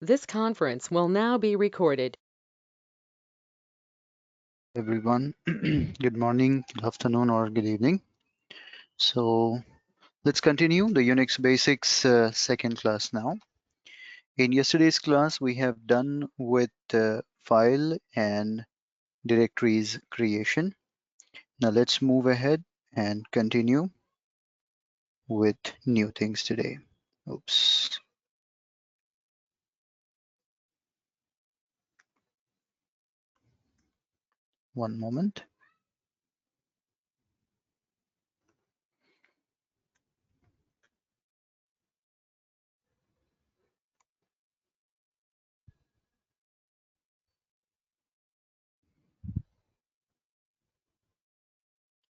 This conference will now be recorded. Everyone, good morning, good afternoon, or good evening. So let's continue the Unix basics second class now. In yesterday's class, we have done with file and directories creation. Now let's move ahead and continue with new things today. Oops. One moment.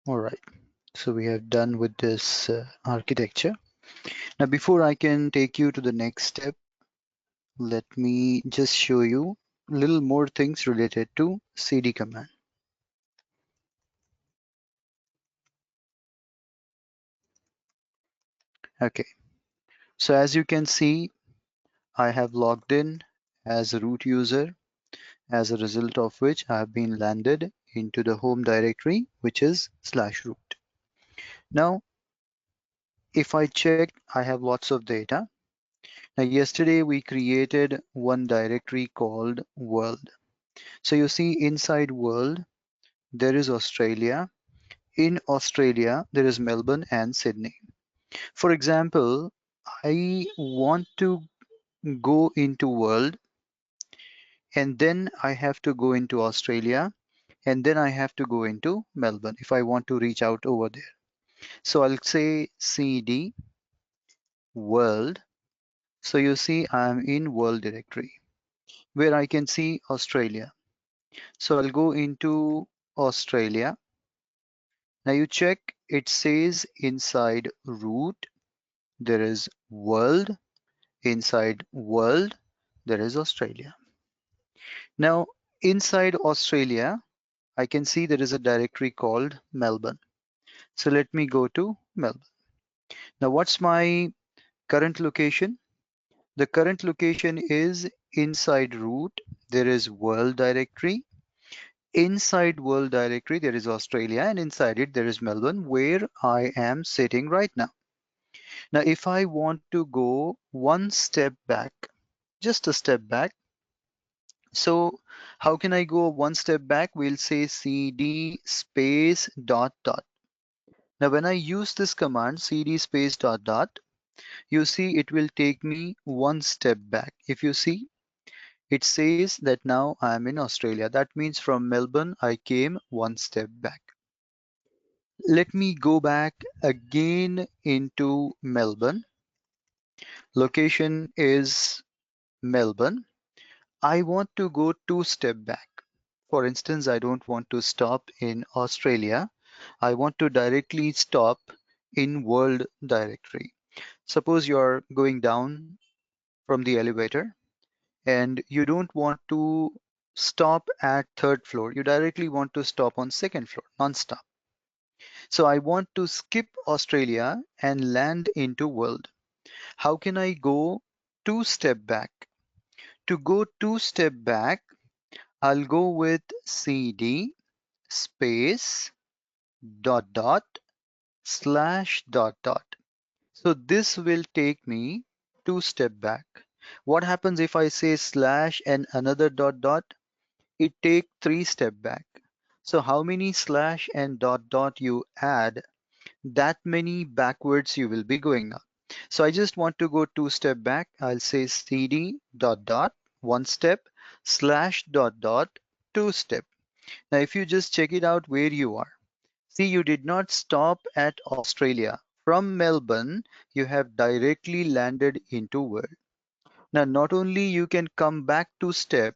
All right. So we have done with this architecture. Now, before I can take you to the next step, let me just show you a little more things related to cd command. Okay, so as you can see, I have logged in as a root user, as a result of which I have been landed into the home directory, which is /root. Now, if I check, I have lots of data. Now, yesterday we created one directory called world. So you see inside world, there is Australia. In Australia, there is Melbourne and Sydney. For example, I want to go into world and then I have to go into Australia and then I have to go into Melbourne if I want to reach out over there. So I'll say cd world. So you see I'm in world directory where I can see Australia. So I'll go into Australia. Now you check, it says inside root there is world. Inside world, there is Australia. Now, inside Australia, I can see there is a directory called Melbourne. So let me go to Melbourne. Now, what's my current location? The current location is inside root. There is world directory. Inside world directory, there is Australia, and inside it, there is Melbourne, where I am sitting right now. Now, if I want to go one step back, just a step back, so how can I go one step back? We'll say cd space dot dot. Now when I use this command cd space dot dot, you see it will take me one step back. If you see, it says that now I am in Australia. That means from Melbourne, I came one step back. Let me go back again into Melbourne. Location is Melbourne. I want to go two step back. For instance, I don't want to stop in Australia. I want to directly stop in world directory. Suppose you're going down from the elevator and you don't want to stop at third floor. You directly want to stop on second floor, non-stop. So I want to skip Australia and land into world. How can I go two step back? To go two step back, I'll go with cd space dot dot slash dot dot. So this will take me two step back. What happens if I say slash and another dot dot? It take three step back. So how many slash and dot dot you add, that many backwards you will be going now. So I just want to go two step back. I'll say cd dot dot one step slash dot dot two step. Now if you just check it out where you are. See, you did not stop at Australia. From Melbourne, you have directly landed into world. Now, not only you can come back two step,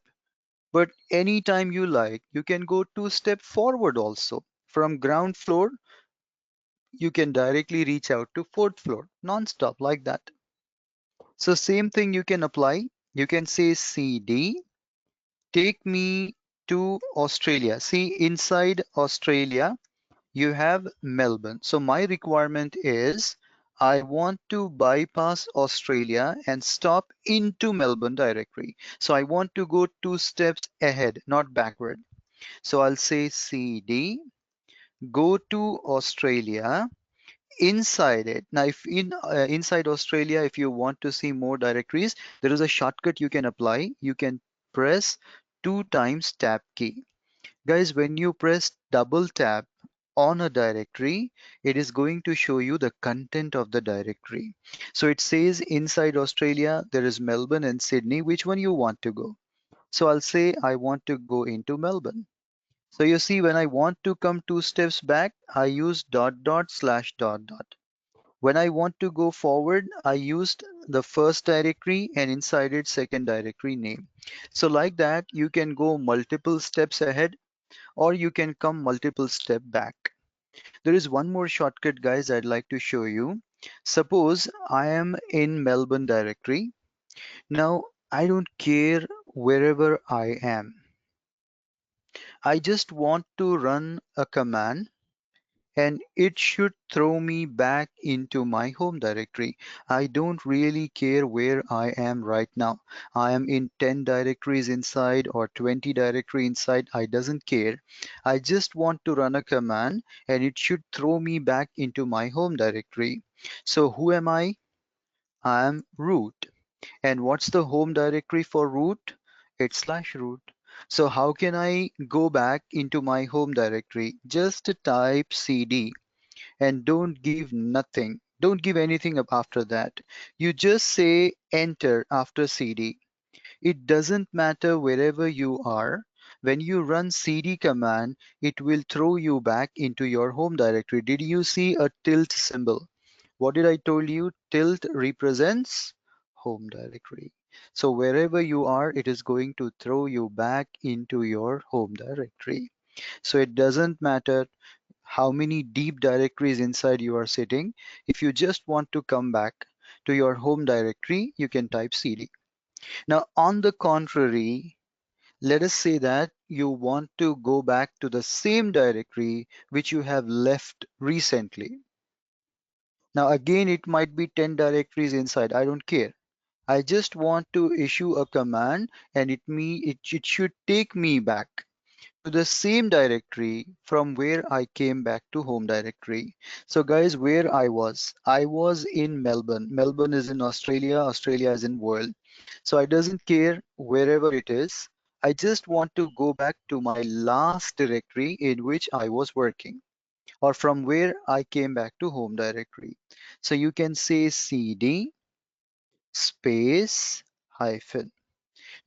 but anytime you like, you can go two step forward also. From ground floor, you can directly reach out to fourth floor, non-stop like that. So same thing you can apply. You can say CD, take me to Australia. See, inside Australia, you have Melbourne. So my requirement is I want to bypass Australia and stop into Melbourne directory. So I want to go 2 steps ahead, not backward. So I'll say CD, go to Australia, inside it. Now, if inside Australia, if you want to see more directories, there is a shortcut you can apply. You can press 2 times tab key. Guys, when you press double tap on a directory, it is going to show you the content of the directory. So it says inside Australia, there is Melbourne and Sydney. Which one you want to go? So I'll say I want to go into Melbourne. So you see, when I want to come 2 steps back, I use dot dot slash dot dot. When I want to go forward, I used the first directory and inside it second directory name. So like that, you can go multiple steps ahead or you can come multiple step back. There is one more shortcut, guys, I'd like to show you. Suppose I am in Melbourne directory. Now, I don't care wherever I am. I just want to run a command and it should throw me back into my home directory. I don't really care where I am right now. I am in 10 directories inside or 20 directory inside. I doesn't care. I just want to run a command and it should throw me back into my home directory. So who am I? I am root. And what's the home directory for root? It's slash root. So how can I go back into my home directory? Just type cd and don't give nothing. Don't give anything up after that. You just say enter after cd. It doesn't matter wherever you are. When you run cd command, it will throw you back into your home directory. Did you see a tilt symbol? What did I told you? Tilt represents home directory. So wherever you are, it is going to throw you back into your home directory. So it doesn't matter how many deep directories inside you are sitting. If you just want to come back to your home directory, you can type cd. Now, on the contrary, let us say that you want to go back to the same directory which you have left recently. Now, again, it might be 10 directories inside. I don't care. I just want to issue a command and it should take me back to the same directory from where I came back to home directory. So guys, where I was in Melbourne. Melbourne is in Australia, Australia is in world. So I doesn't care wherever it is. I just want to go back to my last directory in which I was working or from where I came back to home directory. So you can say cd space hyphen.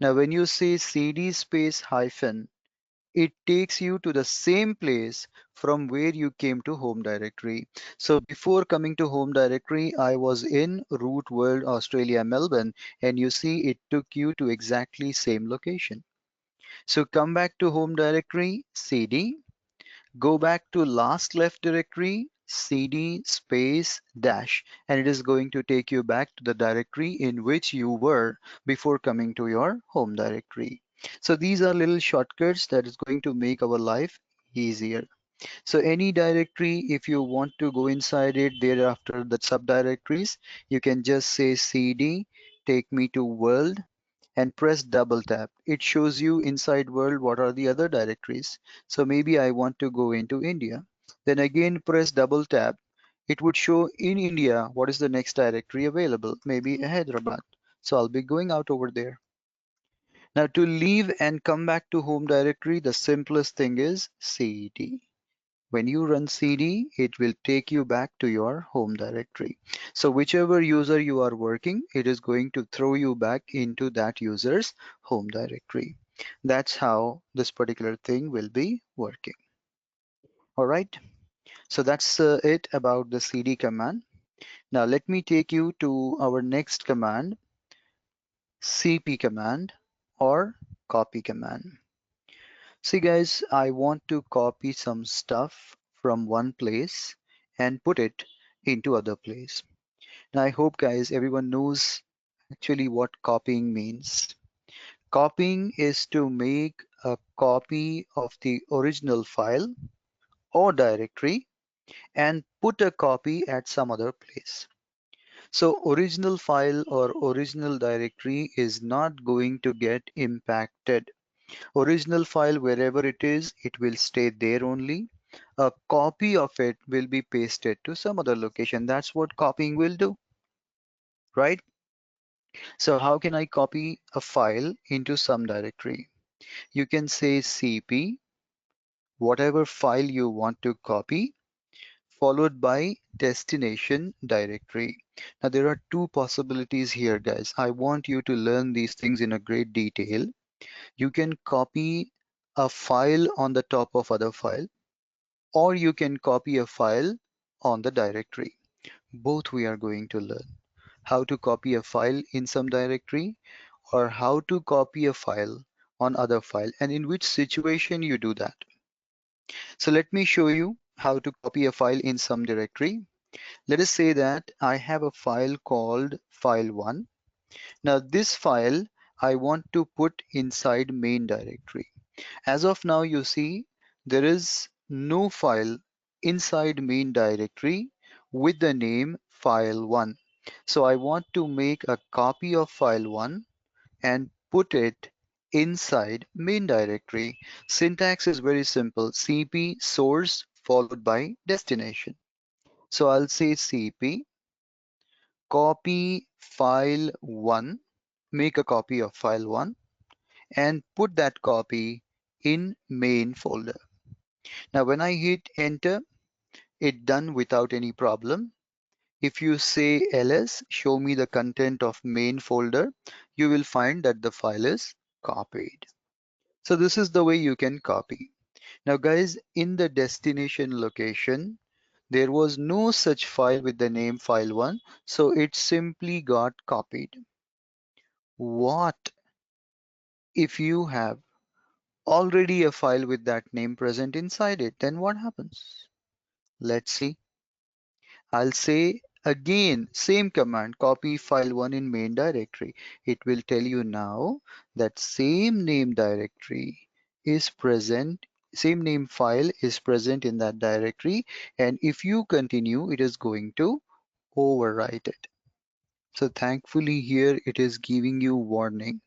Now when you say cd space hyphen, it takes you to the same place from where you came to home directory. So before coming to home directory, I was in root world Australia Melbourne, and you see it took you to exactly same location. So come back to home directory, cd, go back to last left directory, cd space dash, and it is going to take you back to the directory in which you were before coming to your home directory. So these are little shortcuts that is going to make our life easier. So any directory, if you want to go inside it thereafter the subdirectories, you can just say cd, take me to world, and press double tap. It shows you inside world what are the other directories. So maybe I want to go into India. Then again press double tap. It would show in India what is the next directory available, maybe Hyderabad. So I'll be going out over there. Now to leave and come back to home directory, the simplest thing is cd. When you run cd, it will take you back to your home directory. So whichever user you are working, it is going to throw you back into that user's home directory. That's how this particular thing will be working. All right. So that's it about the cd command. Now let me take you to our next command, cp command or copy command. See guys, I want to copy some stuff from one place and put it into other place. Now I hope guys everyone knows actually what copying means. Copying is to make a copy of the original file or directory and put a copy at some other place. So original file or original directory is not going to get impacted. Original file, wherever it will stay there only. A copy of it will be pasted to some other location. That's what copying will do, right? So how can I copy a file into some directory? You can say cp, whatever file you want to copy, followed by destination directory. Now there are two possibilities here, guys. I want you to learn these things in a great detail. You can copy a file on the top of other file, or you can copy a file on the directory. Both we are going to learn. How to copy a file in some directory, or how to copy a file on other file, and in which situation you do that. So let me show you how to copy a file in some directory. Let us say that I have a file called file1. Now this file I want to put inside main directory. As of now, you see there is no file inside main directory with the name file1. So I want to make a copy of file1 and put it inside main directory. Syntax is very simple: cp source followed by destination. So I'll say cp copy file1, make a copy of file1 and put that copy in main folder. Now when I hit enter, it done without any problem. If you say ls, show me the content of main folder, you will find that the file is copied. So this is the way you can copy. Now guys, in the destination location, there was no such file with the name file1, so it simply got copied. What if you have already a file with that name present inside it? Then what happens? Let's see. I'll say again, same command, copy file1 in main directory. It will tell you now that same name directory is present, same name file is present in that directory. And if you continue, it is going to overwrite it. So thankfully here it is giving you warning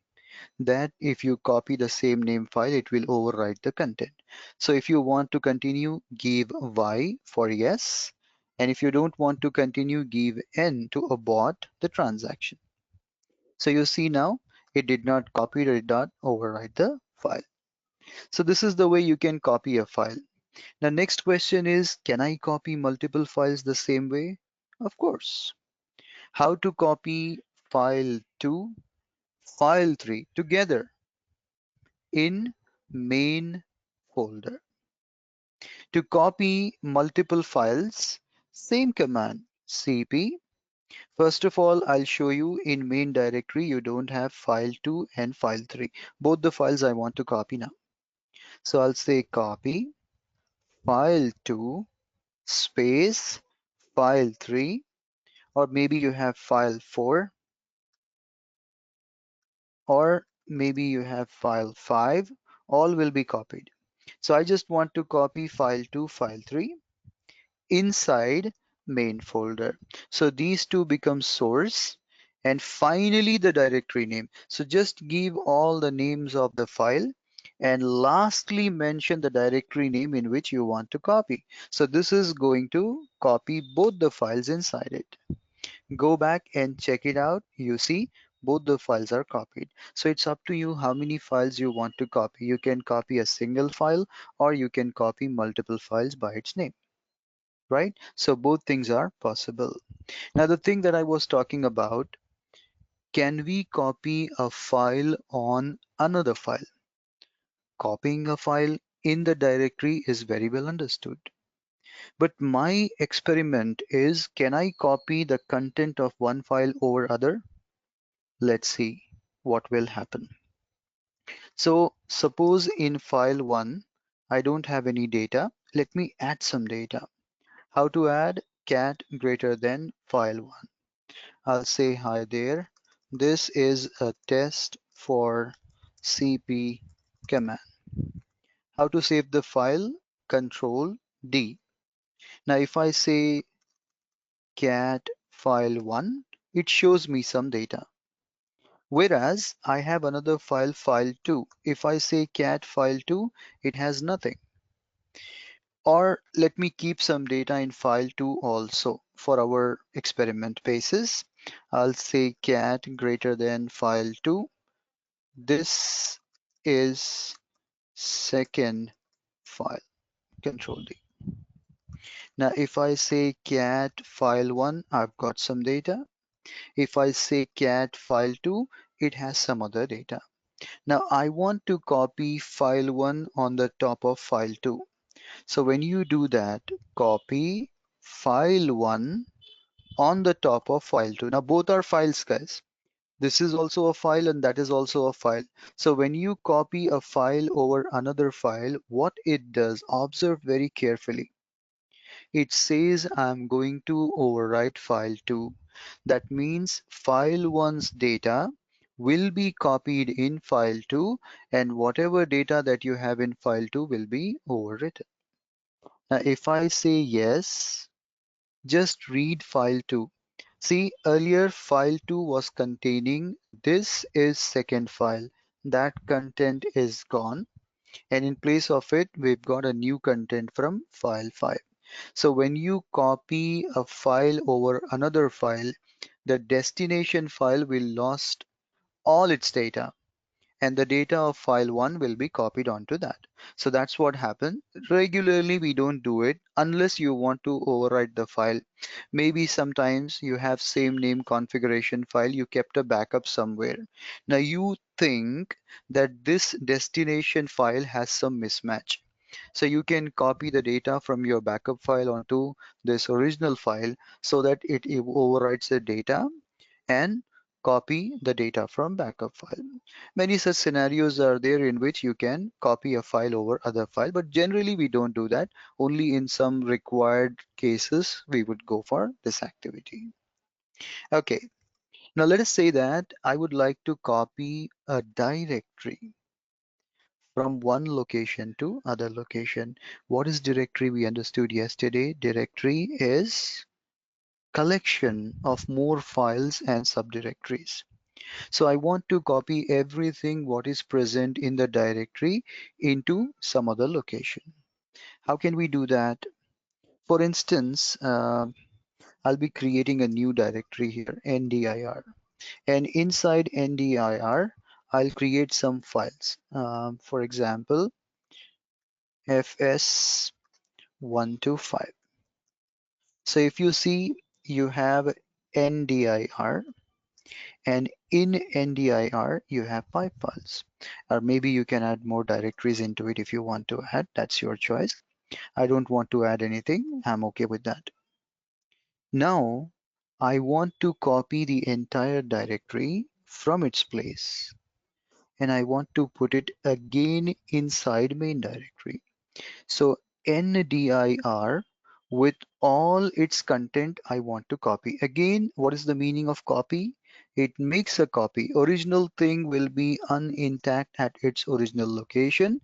that if you copy the same name file, it will overwrite the content. So if you want to continue, give Y for yes. And if you don't want to continue, give N to abort the transaction. So you see now, it did not copy or did not overwrite the file. So this is the way you can copy a file. The next question is, can I copy multiple files the same way? Of course. How to copy file 2, file 3 together in main folder. To copy multiple files, same command, cp. First of all, I'll show you in main directory, you don't have file 2 and file 3. Both the files I want to copy now. So I'll say copy file 2 space file 3, or maybe you have file 4, or maybe you have file 5. All will be copied. So I just want to copy file 2, file 3 inside main folder. So these two become source, and finally the directory name. So just give all the names of the file and lastly mention the directory name in which you want to copy. So this is going to copy both the files inside it. Go back and check it out. You see both the files are copied. So it's up to you how many files you want to copy. You can copy a single file or you can copy multiple files by its name, right? So both things are possible. Now the thing that I was talking about, can we copy a file on another file? Copying a file in the directory is very well understood. But my experiment is, can I copy the content of one file over other? Let's see what will happen. So suppose in file 1, I don't have any data. Let me add some data. How to add? Cat greater than file 1. I'll say hi there. This is a test for cp command. How to save the file? Control D. Now if I say cat file1, it shows me some data. Whereas I have another file, file2. If I say cat file2, it has nothing. Or let me keep some data in file2 also for our experiment basis. I'll say cat greater than file2. This is second file, control D. Now if I say cat file1, I've got some data. If I say cat file2, it has some other data. Now I want to copy file1 on the top of file2. So when you do that, copy file1 on the top of file2. Now both are files, guys. This is also a file and that is also a file. So when you copy a file over another file, what it does, observe very carefully. It says I'm going to overwrite file 2. That means file 1's data will be copied in file 2 and whatever data that you have in file 2 will be overwritten. Now if I say yes, just read file 2. See, earlier file 2 was containing this is second file. That content is gone. And in place of it, we've got a new content from file 5. So when you copy a file over another file, the destination file will lost all its data and the data of file 1 will be copied onto that. So that's what happened. Regularly, we don't do it unless you want to overwrite the file. Maybe sometimes you have same name configuration file, you kept a backup somewhere. Now you think that this destination file has some mismatch. So you can copy the data from your backup file onto this original file so that it overwrites the data and copy the data from backup file. Many such scenarios are there in which you can copy a file over other file, but generally we don't do that. Only in some required cases we would go for this activity. Okay, now let us say that I would like to copy a directory from one location to other location. What is directory? We understood yesterday. Directory is collection of more files and subdirectories. So I want to copy everything what is present in the directory into some other location. How can we do that? For instance, I'll be creating a new directory here, NDIR. And inside NDIR, I'll create some files. For example, FS125. So if you see, you have NDIR, and in NDIR, you have pipe files. Or maybe you can add more directories into it if you want to add. That's your choice. I don't want to add anything. I'm okay with that. Now, I want to copy the entire directory from its place, and I want to put it again inside main directory. So NDIR with all its content I want to copy. Again, what is the meaning of copy? It makes a copy. Original thing will be unintact at its original location.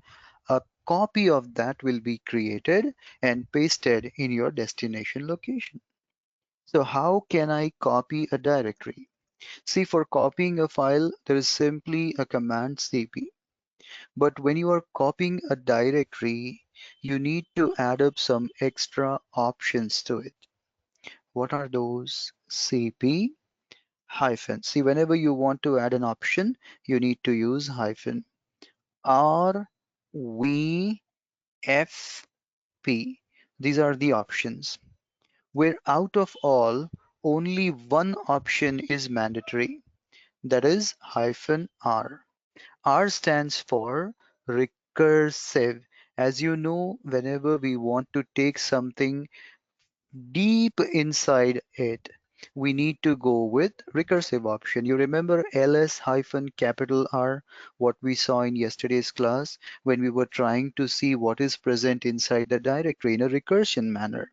A copy of that will be created and pasted in your destination location. So how can I copy a directory? See, for copying a file, there is simply a command cp. But when you are copying a directory, you need to add up some extra options to it. What are those? CP hyphen. See, whenever you want to add an option, you need to use hyphen. R, V, F, P. These are the options. Where out of all, only one option is mandatory. That is hyphen R. R stands for recursive. As you know, whenever we want to take something deep inside it, we need to go with recursive option. You remember ls hyphen capital R, what we saw in yesterday's class when we were trying to see what is present inside the directory in a recursion manner.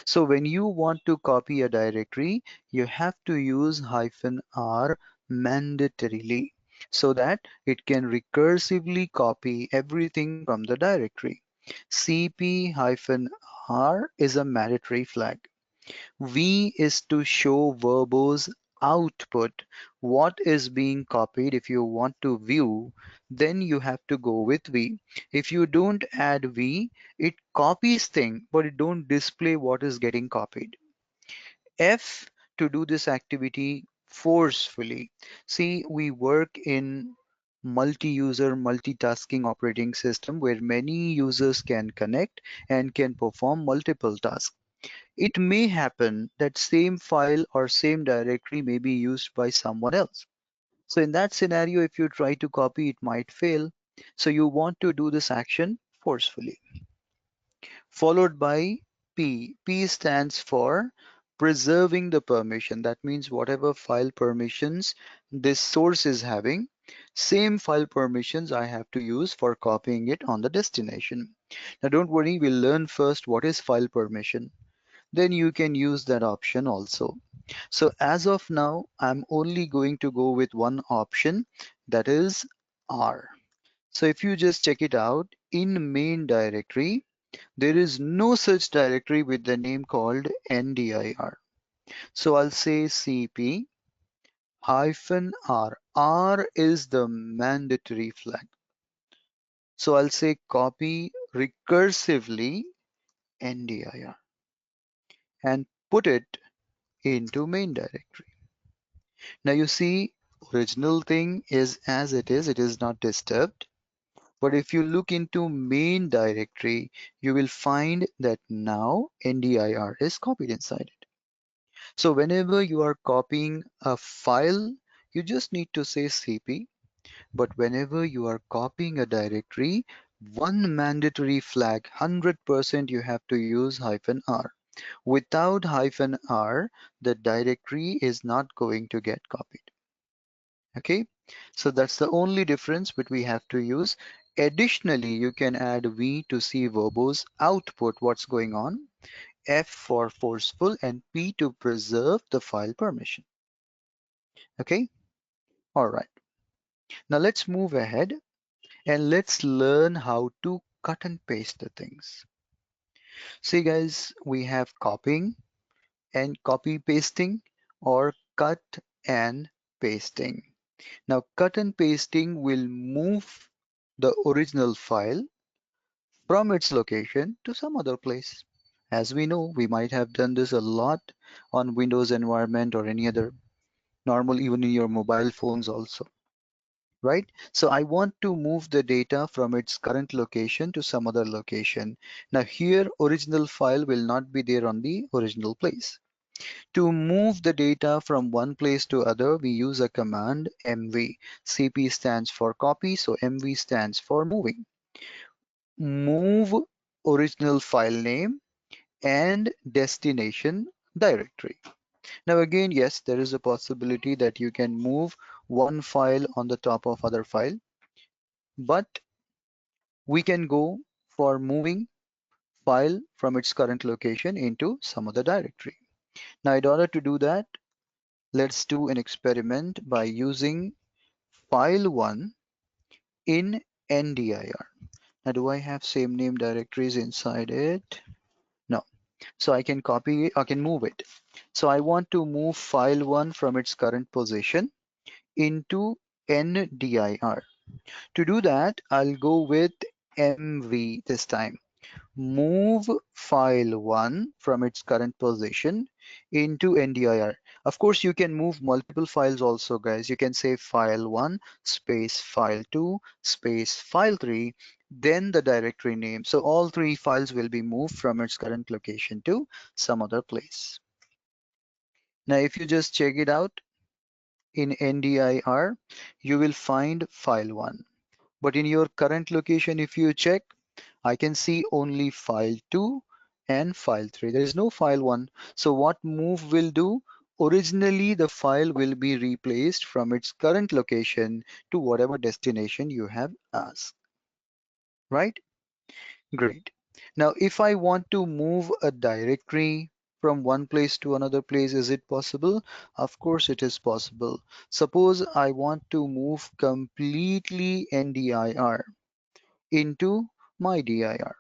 So when you want to copy a directory, you have to use hyphen R mandatorily so that it can recursively copy everything from the directory. CP hyphen R is a mandatory flag. V is to show verbose output what is being copied. If you want to view, then you have to go with V. If you don't add V, it copies thing, but it don't display what is getting copied. F, to do this activity forcefully. See, we work in multi-user, multitasking operating system where many users can connect and can perform multiple tasks. It may happen that same file or same directory may be used by someone else. So in that scenario, if you try to copy, it might fail. So you want to do this action forcefully. Followed by P. P stands for preserving the permission. That means whatever file permissions this source is having, same file permissions I have to use for copying it on the destination. Now don't worry, we'll learn first what is file permission. Then you can use that option also. So as of now, I'm only going to go with one option, that is R. So if you just check it out, in main directory, there is no such directory with the name called NDIR. So I'll say CP hyphen R. R is the mandatory flag. So I'll say copy recursively NDIR and put it into main directory. Now you see, original thing is as it is not disturbed. But if you look into main directory, you will find that now NDIR is copied inside it. So whenever you are copying a file, you just need to say CP. But whenever you are copying a directory, one mandatory flag, 100% you have to use hyphen R. Without hyphen R, the directory is not going to get copied. Okay, so that's the only difference which we have to use. Additionally, you can add V to see verbose output what's going on, F for forceful, and P to preserve the file permission. Okay, all right. Now let's move ahead and let's learn how to cut and paste the things. See guys, we have copying and copy pasting or cut and pasting. Now cut and pasting will move the original file from its location to some other place. As we know, we might have done this a lot on Windows environment or any other normal, even in your mobile phones also, right? So I want to move the data from its current location to some other location. Now here, original file will not be there on the original place. To move the data from one place to other, we use a command mv. CP stands for copy, so mv stands for moving. Move original file name and destination directory. Now again, yes, there is a possibility that you can move one file on the top of other file, but we can go for moving file from its current location into some other directory. Now in order to do that, let's do an experiment by using file1 in NDIR. Now do I have same name directories inside it? No. So I can copy it, I can move it. So I want to move file1 from its current position into NDIR. To do that, I'll go with MV this time. Move file1 from its current position into NDIR. Of course, you can move multiple files also, guys. You can say file1 space file2 space file3, then the directory name. So all three files will be moved from its current location to some other place. Now, if you just check it out in NDIR, you will find file1. But in your current location, if you check, I can see only file 2 and file 3. There is no file 1. So what move will do? Originally, the file will be replaced from its current location to whatever destination you have asked. Right? Great. Now, if I want to move a directory from one place to another place, is it possible? Of course, it is possible. Suppose I want to move completely NDIR into my dir.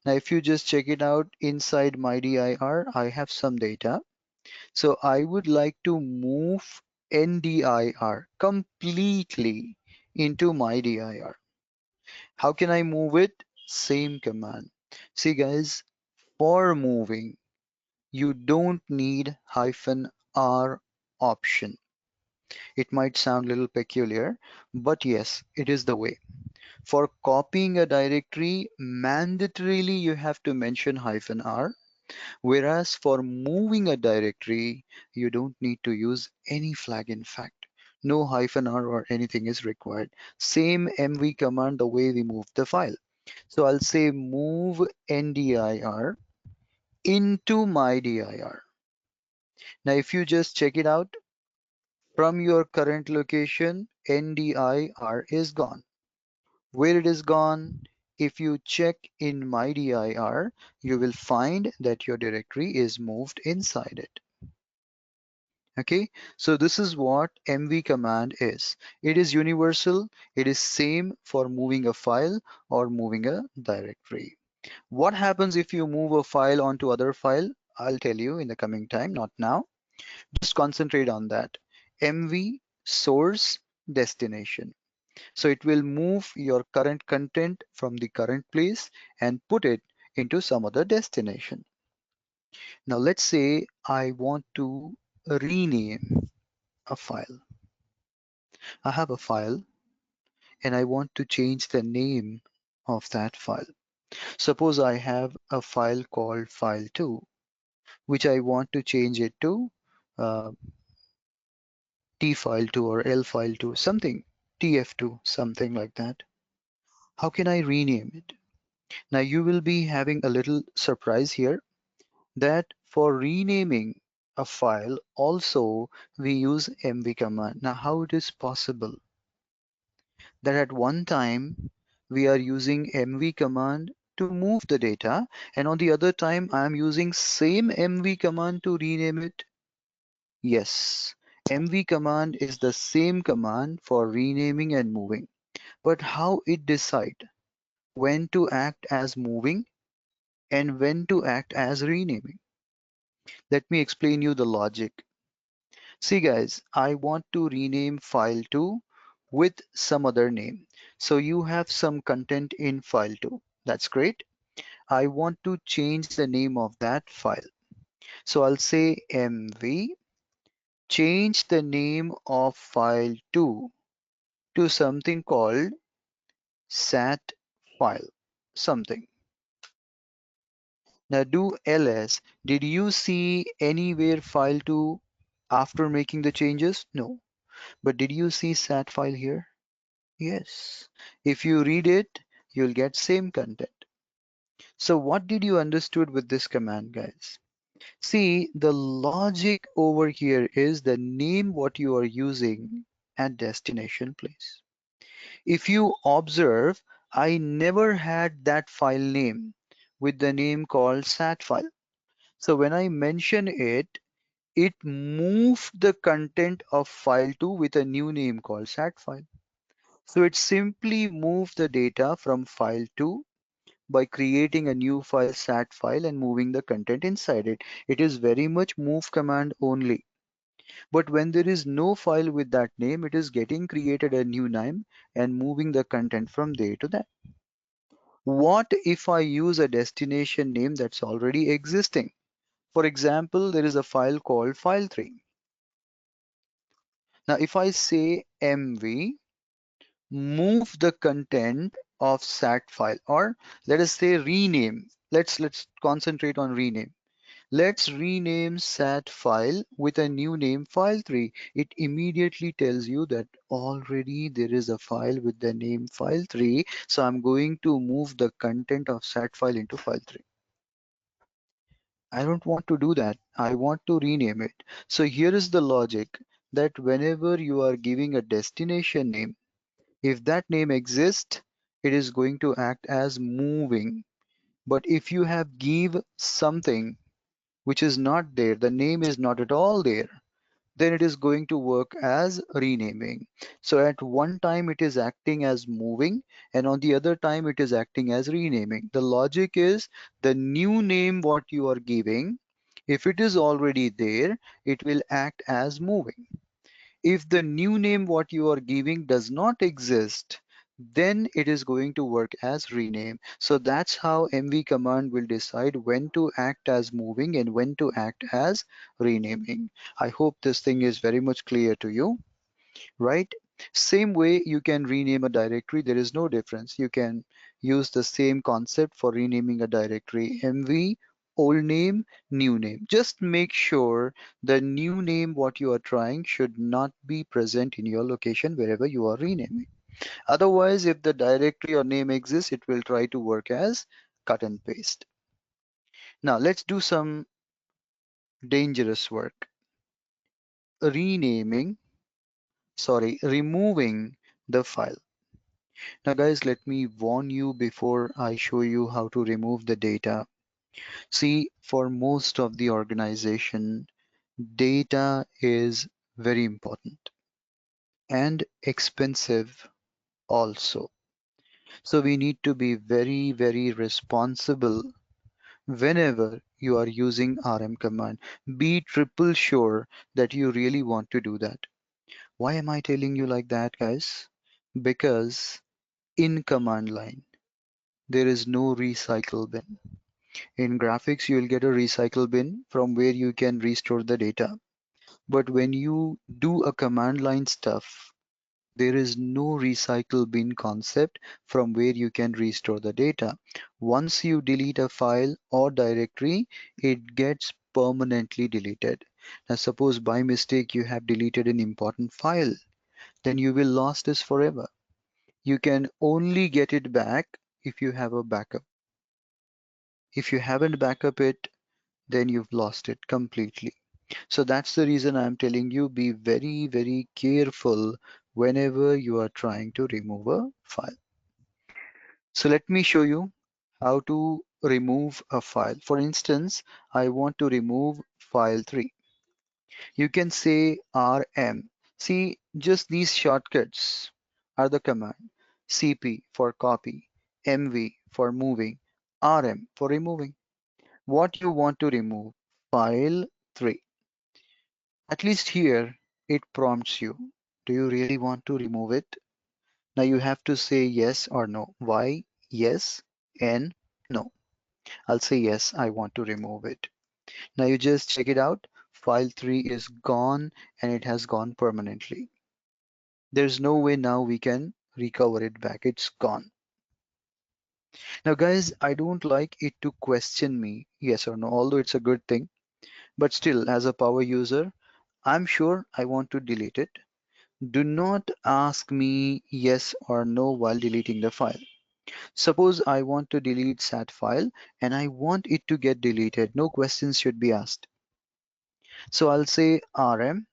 Now, if you just check it out inside my dir, I have some data. So I would like to move NDIR completely into my dir. How can I move it? Same command. See guys, for moving, you don't need -r option. It might sound a little peculiar, but yes, it is the way. For copying a directory, mandatorily you have to mention -r, whereas for moving a directory, you don't need to use any flag in fact. No -r or anything is required. Same mv command the way we move the file. So I'll say move ndir into my dir. Now if you just check it out, from your current location, ndir is gone. Where it is gone? If you check in my dir, you will find that your directory is moved inside it. Okay, so this is what mv command is. It is universal. It is same for moving a file or moving a directory. What happens if you move a file onto other file? I'll tell you in the coming time, not now. Just concentrate on that. mv source destination. So it will move your current content from the current place and put it into some other destination. Now let's say I want to rename a file. I have a file and I want to change the name of that file. Suppose I have a file called file2, which I want to change it to uh, t file2 or l file2, something, tf2, something like that. How can I rename it? Now you will be having a little surprise here that for renaming a file also we use mv command. Now how it is possible that at one time we are using mv command to move the data and on the other time I am using same mv command to rename it? Yes, mv command is the same command for renaming and moving, but how it decide when to act as moving and when to act as renaming? Let me explain you the logic. See guys, I want to rename file2 with some other name. So you have some content in file2. That's great. I want to change the name of that file. So I'll say mv change the name of file2 to something called sat file something. Now do ls. Did you see anywhere file2 after making the changes? No. But did you see sat file here? Yes. If you read it, you'll get same content. So what did you understood with this command, guys? See, the logic over here is the name what you are using at destination place. If you observe, I never had that file name with the name called sat file. So when I mention it, it moved the content of file2 with a new name called sat file. So it simply moves the data from file2 by creating a new file sat file and moving the content inside it. It is very much move command only. But when there is no file with that name, it is getting created a new name and moving the content from there to that. What if I use a destination name that's already existing? For example, there is a file called file3. Now if I say mv move the content of sat file, or let us say rename. Let's concentrate on rename. Let's rename sat file with a new name file3. It immediately tells you that already there is a file with the name file3. So I'm going to move the content of sat file into file3. I don't want to do that. I want to rename it. So here is the logic that whenever you are giving a destination name, if that name exists, it is going to act as moving. But if you have give something which is not there, the name is not at all there, then it is going to work as renaming. So at one time it is acting as moving and on the other time it is acting as renaming. The logic is the new name what you are giving If it is already there, it will act as moving. If the new name what you are giving does not exist, then it is going to work as rename. So that's how mv command will decide when to act as moving and when to act as renaming. I hope this thing is very much clear to you, right? Same way you can rename a directory. There is no difference. You can use the same concept for renaming a directory. MV, old name, new name. Just make sure the new name what you are trying should not be present in your location wherever you are renaming. Otherwise, if the directory or name exists, it will try to work as cut and paste. Now let's do some dangerous work. Renaming, sorry, removing the file. Now guys, let me warn you before I show you how to remove the data. See, for most of the organization, data is very important and expensive also. So we need to be very, very responsible whenever you are using RM command. Be triple sure that you really want to do that. Why am I telling you like that, guys? Because in command line, there is no recycle bin. In graphics, you'll get a recycle bin from where you can restore the data. But when you do a command line stuff, there is no recycle bin concept from where you can restore the data. Once you delete a file or directory, it gets permanently deleted. Now, suppose by mistake you have deleted an important file, then you will lose this forever. You can only get it back if you have a backup. If you haven't backup it, then you've lost it completely. So that's the reason I'm telling you be very, very careful whenever you are trying to remove a file. So let me show you how to remove a file. For instance, I want to remove file 3. You can say rm. See, just these shortcuts are the command. cp for copy, mv for moving, rm for removing. What you want to remove? File 3. At least here it prompts you. Do you really want to remove it? Now you have to say yes or no. Why? Yes and no. I'll say yes, I want to remove it. Now you just check it out. File 3 is gone and it has gone permanently. There's no way now we can recover it back. It's gone. Now guys, I don't like it to question me yes or no, although it's a good thing. But still, as a power user, I'm sure I want to delete it. Do not ask me yes or no while deleting the file. Suppose I want to delete sat file and I want it to get deleted. No questions should be asked. So I'll say rm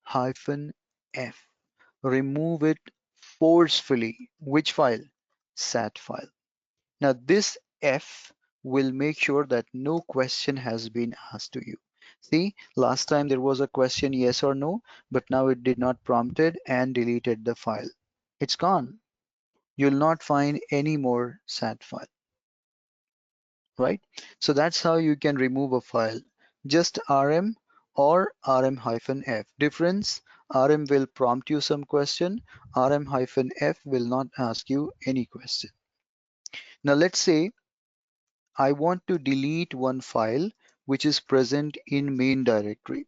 hyphen f. Remove it forcefully. Which file? Sat file. Now this F will make sure that no question has been asked to you. See, last time there was a question yes or no, but now it did not prompted and deleted the file. It's gone. You'll not find any more sat file, right? So that's how you can remove a file. Just rm or rm-f. Difference, rm will prompt you some question, rm-f will not ask you any question. Now let's say I want to delete one file which is present in main directory.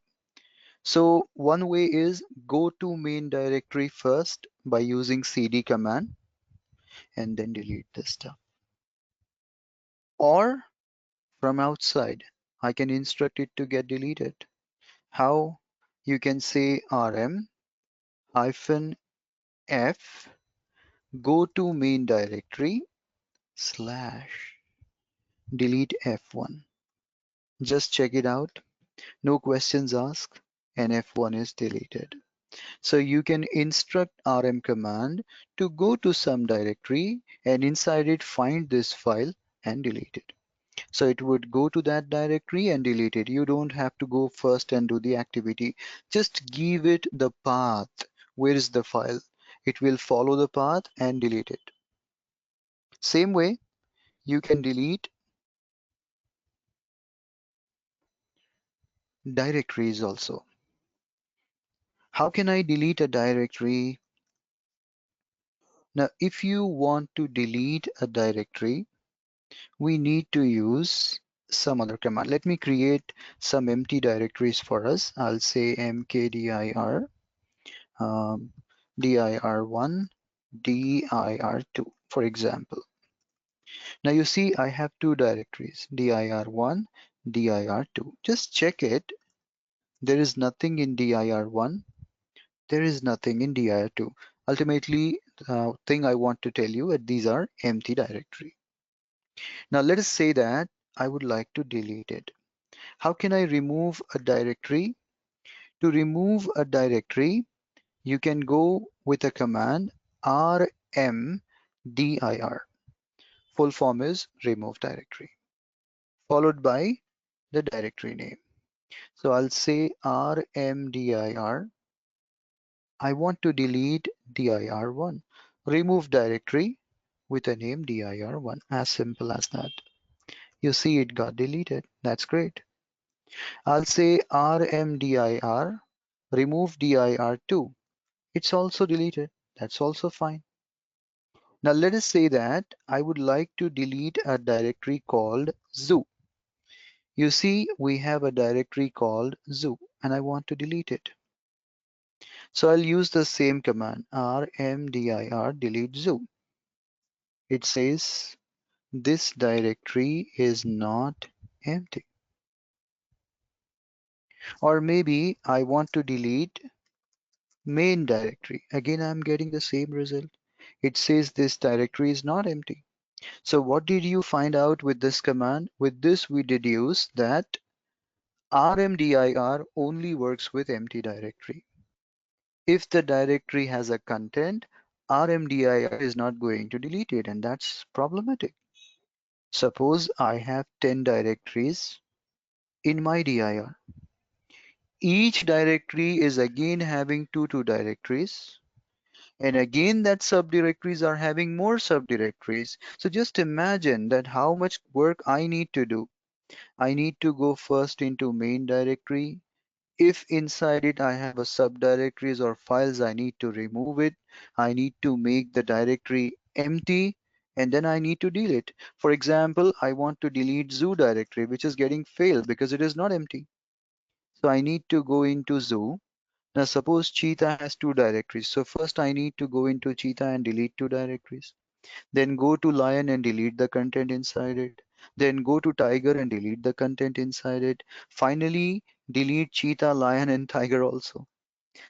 So one way is go to main directory first by using cd command and then delete this stuff. Or from outside, I can instruct it to get deleted. How? You can say rm hyphen f, go to main directory slash delete f1. Just check it out. No questions asked and f1 is deleted. So you can instruct rm command to go to some directory and inside it find this file and delete it. So it would go to that directory and delete it. You don't have to go first and do the activity. Just give it the path. Where is the file? It will follow the path and delete it. Same way, you can delete directories also. How can I delete a directory? Now, if you want to delete a directory, we need to use some other command. Let me create some empty directories for us. I'll say mkdir dir1 dir2, for example. Now you see I have two directories, dir1, dir2. Just check it. There is nothing in dir1. There is nothing in dir2. Ultimately, the thing I want to tell you that these are empty directory. Now let us say that I would like to delete it. How can I remove a directory? To remove a directory, you can go with a command rmdir. Full form is remove directory, followed by the directory name. So I'll say rmdir. I want to delete dir1. Remove directory with a name dir1. As simple as that. You see it got deleted. That's great. I'll say rmdir. Remove dir2. It's also deleted. That's also fine. Now let us say that I would like to delete a directory called zoo. You see, we have a directory called zoo and I want to delete it. So I'll use the same command rmdir delete zoo. It says this directory is not empty. Or maybe I want to delete main directory. Again, I'm getting the same result. It says this directory is not empty. So what did you find out with this command? With this, we deduce that rmdir only works with empty directory. If the directory has a content, rmdir is not going to delete it, and that's problematic. Suppose I have 10 directories in my dir. Each directory is again having two directories, and again that subdirectories are having more subdirectories. So just imagine that how much work I need to do. I need to go first into main directory. If inside it I have a subdirectories or files, I need to remove it. I need to make the directory empty, and then I need to delete. For example, I want to delete zoo directory, which is getting failed because it is not empty. So I need to go into zoo. Now suppose cheetah has two directories. So first I need to go into cheetah and delete two directories. Then go to lion and delete the content inside it. Then go to tiger and delete the content inside it. Finally, delete cheetah, lion, and tiger also.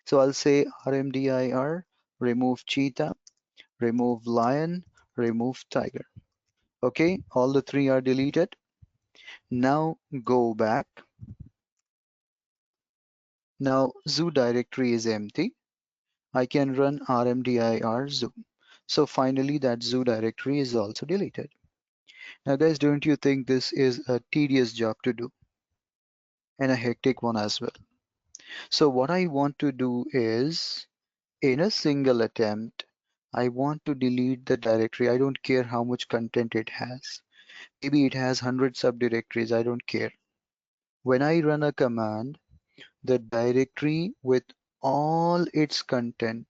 So I'll say rmdir, remove cheetah, remove lion, remove tiger. Okay, all the three are deleted. Now go back. Now zoo directory is empty. I can run rmdir zoo. So finally that zoo directory is also deleted. Now guys, don't you think this is a tedious job to do and a hectic one as well? So what I want to do is in a single attempt, I want to delete the directory. I don't care how much content it has. Maybe it has 100 subdirectories. I don't care. When I run a command, the directory with all its content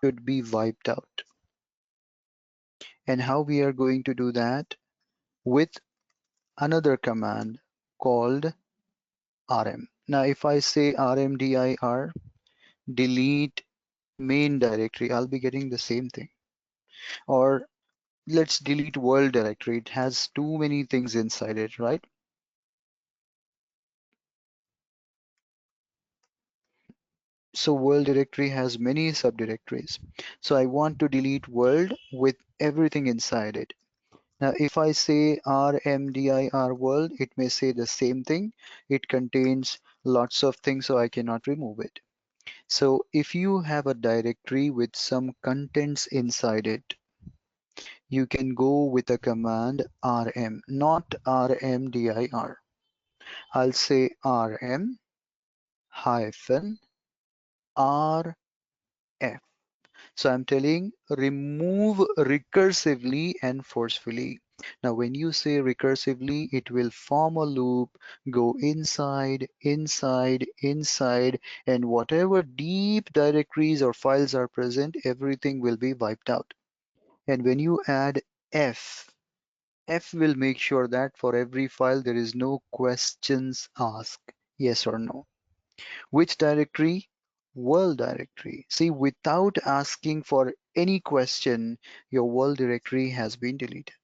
should be wiped out. And how we are going to do that? With another command called rm. Now, if I say rmdir delete main directory, I'll be getting the same thing. Or let's delete world directory. It has too many things inside it, right? So world directory has many subdirectories. So I want to delete world with everything inside it. Now, if I say rmdir world, it may say the same thing. It contains lots of things, so I cannot remove it. So if you have a directory with some contents inside it, you can go with a command rm, not rmdir. I'll say rm hyphen rf. So I'm telling remove recursively and forcefully. Now, when you say recursively, it will form a loop, go inside, inside, inside, and whatever deep directories or files are present, everything will be wiped out. And when you add F, F will make sure that for every file there is no questions asked, yes or no. Which directory? World directory. See, without asking for any question, your world directory has been deleted.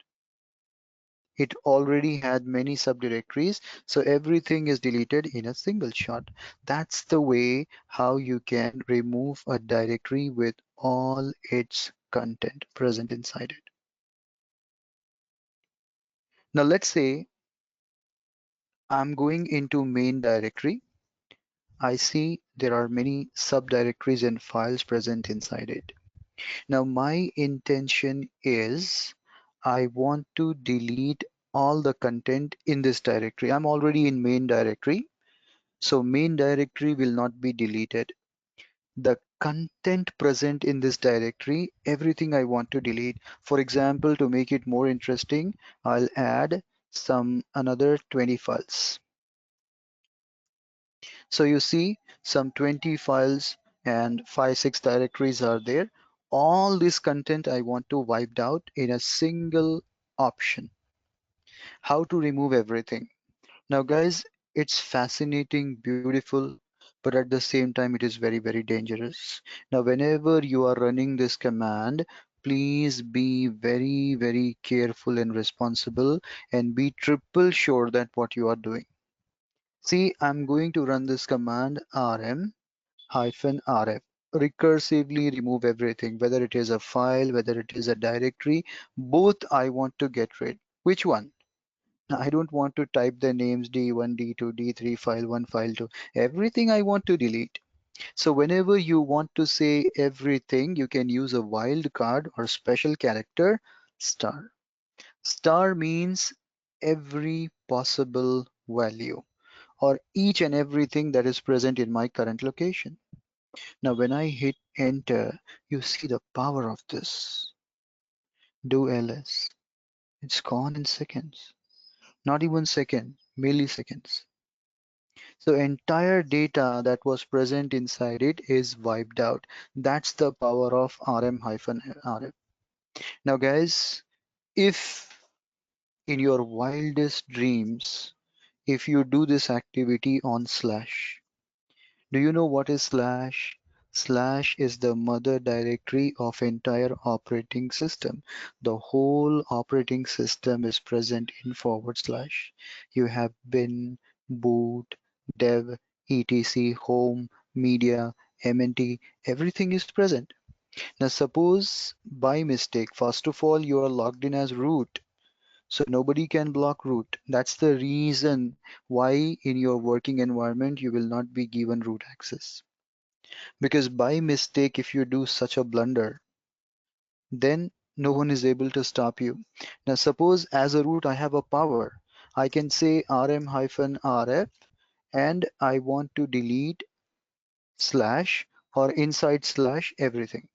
It already had many subdirectories, so everything is deleted in a single shot. That's the way how you can remove a directory with all its content present inside it. Now let's say I'm going into main directory. I see there are many subdirectories and files present inside it. Now my intention is I want to delete all the content in this directory. I'm already in main directory, so main directory will not be deleted. The content present in this directory, everything I want to delete. For example, to make it more interesting, I'll add some another 20 files. So you see some 20 files and 5, 6 directories are there. All this content I want to wipe out in a single option. How to remove everything. Now guys, it's fascinating, beautiful, but at the same time it is very, very dangerous. Now whenever you are running this command, please be very, very careful and responsible and be triple sure that what you are doing. See, I'm going to run this command rm -rf. Recursively remove everything, whether it is a file, whether it is a directory, both I want to get rid. Which one? I don't want to type the names D1, D2, D3, file 1, file 2. Everything I want to delete. So whenever you want to say everything, you can use a wildcard or special character star. Star means every possible value or each and everything that is present in my current location. Now, when I hit enter, you see the power of this. Do ls. It's gone in seconds. Not even second, milliseconds. So entire data that was present inside it is wiped out. That's the power of rm-rf. Now, guys, if in your wildest dreams, if you do this activity on slash, do you know what is slash? Slash is the mother directory of entire operating system. The whole operating system is present in forward slash. You have bin, boot, dev, etc, home, media, mnt, everything is present. Now suppose by mistake, first of all, you are logged in as root. So nobody can block root. That's the reason why in your working environment you will not be given root access. Because by mistake, if you do such a blunder, then no one is able to stop you. Now, suppose as a root, I have a power. I can say rm-rf and I want to delete slash or inside slash everything.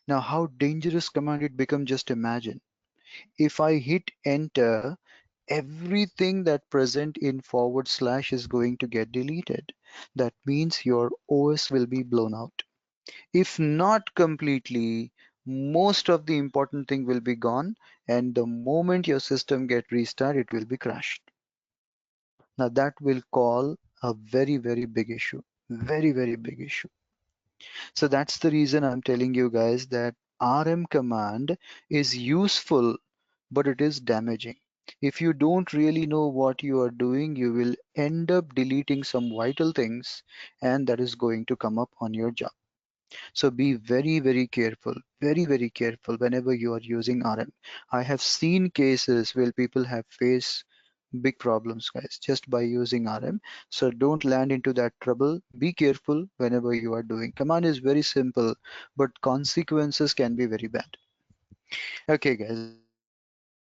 Now, how dangerous command it become, just imagine. If I hit enter, everything that present in forward slash is going to get deleted. That means your OS will be blown out. If not completely, most of the important thing will be gone, and the moment your system get restart, it will be crashed. Now that will call a very, very big issue. Very, very big issue. So that's the reason I'm telling you guys that rm command is useful, but it is damaging. If you don't really know what you are doing, you will end up deleting some vital things, and that is going to come up on your job. So be very, very careful whenever you are using RM. I have seen cases where people have faced big problems, guys, just by using RM. So don't land into that trouble. Be careful whenever you are doing. Command is very simple, but consequences can be very bad. Okay, guys, that's it for today. Thank you so much for joining me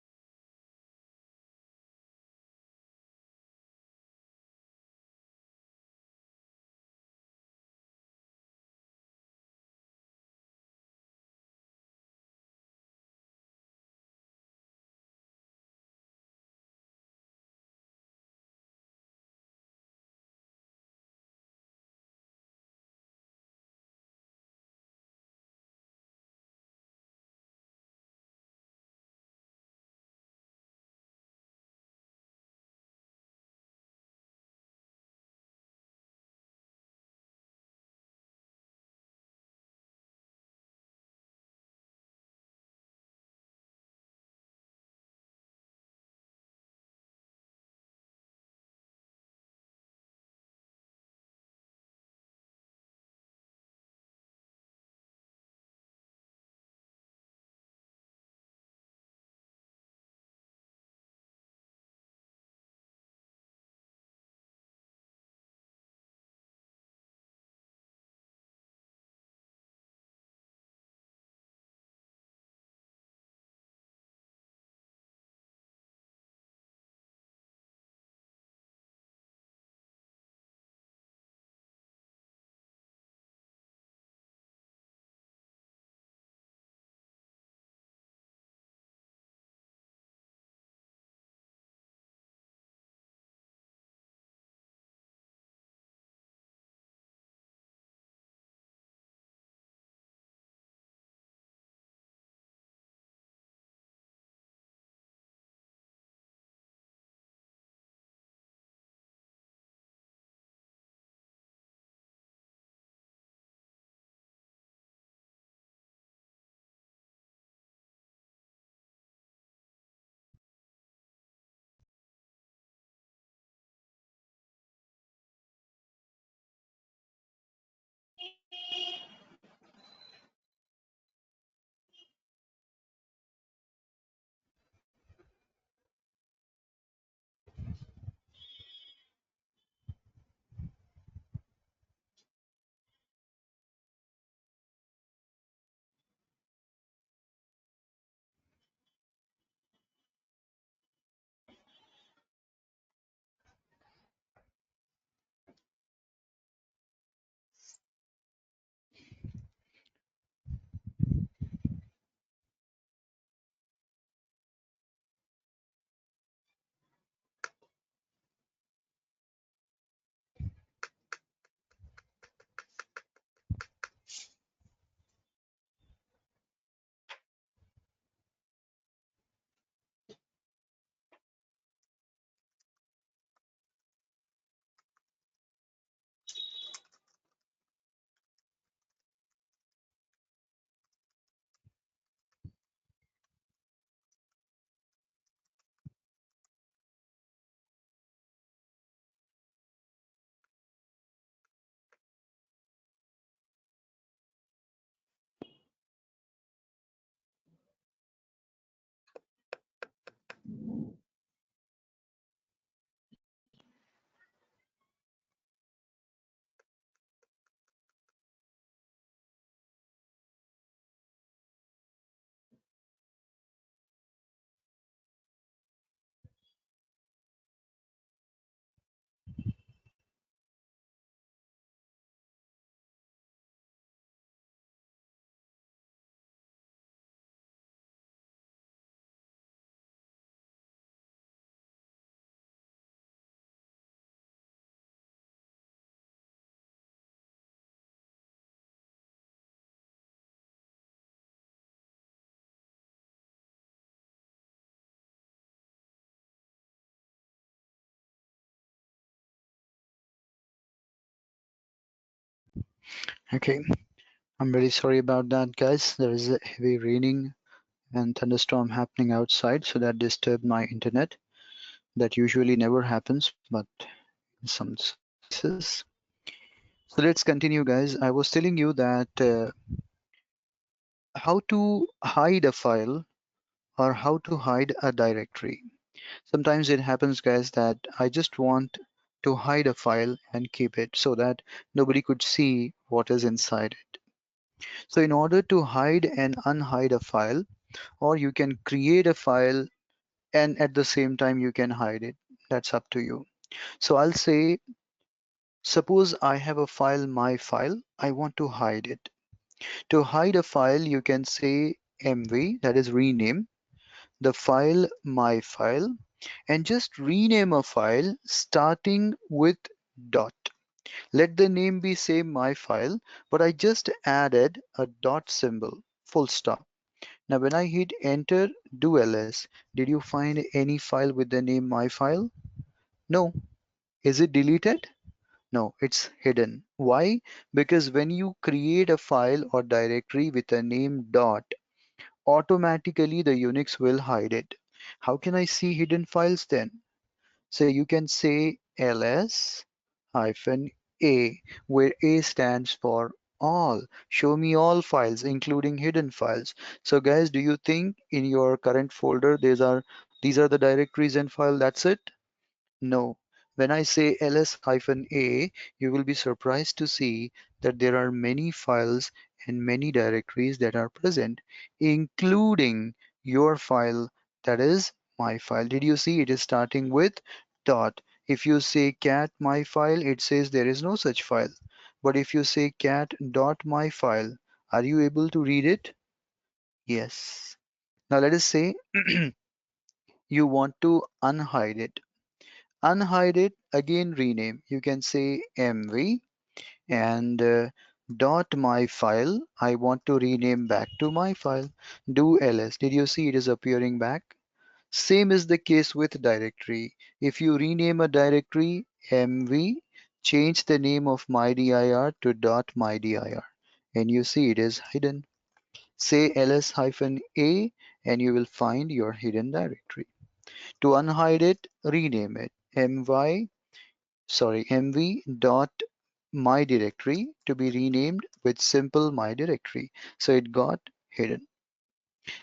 in this session. Okay, I'm really sorry about that, guys. There is a heavy raining and thunderstorm happening outside, so that disturbed my internet. That usually never happens, but in some cases. So let's continue, guys. I was telling you that how to hide a file or how to hide a directory. Sometimes it happens, guys, that I just want to hide a file and keep it so that nobody could see what is inside it. So in order to hide and unhide a file, or you can create a file and at the same time you can hide it. That's up to you. So I'll say, suppose I have a file, my file, I want to hide it. To hide a file, you can say mv, that is rename the file my file, and just rename a file starting with dot. Let the name be same my file, but I just added a dot symbol, full stop. Now when I hit enter, do ls, did you find any file with the name my file? No. Is it deleted? No, it's hidden. Why? Because when you create a file or directory with a name dot, automatically the Unix will hide it. How can I see hidden files then? So you can say ls hyphen a, where a stands for all. Show me all files, including hidden files. So guys, do you think in your current folder these are the directories and file? That's it? No. When I say ls-a, you will be surprised to see that there are many files and many directories that are present, including your file, that is my file. Did you see it is starting with dot? If you say cat my file, it says there is no such file. But if you say cat dot my file, are you able to read it? Yes. Now let us say you want to unhide it. Unhide it, again rename. You can say mv and dot my file. I want to rename back to my file. Do ls. Did you see it is appearing back? Same is the case with directory. If you rename a directory mv, change the name of mydir to dot mydir, and you see it is hidden. Say ls-a and you will find your hidden directory. To unhide it, rename it mv dot my directory to be renamed with simple my directory. So it got hidden.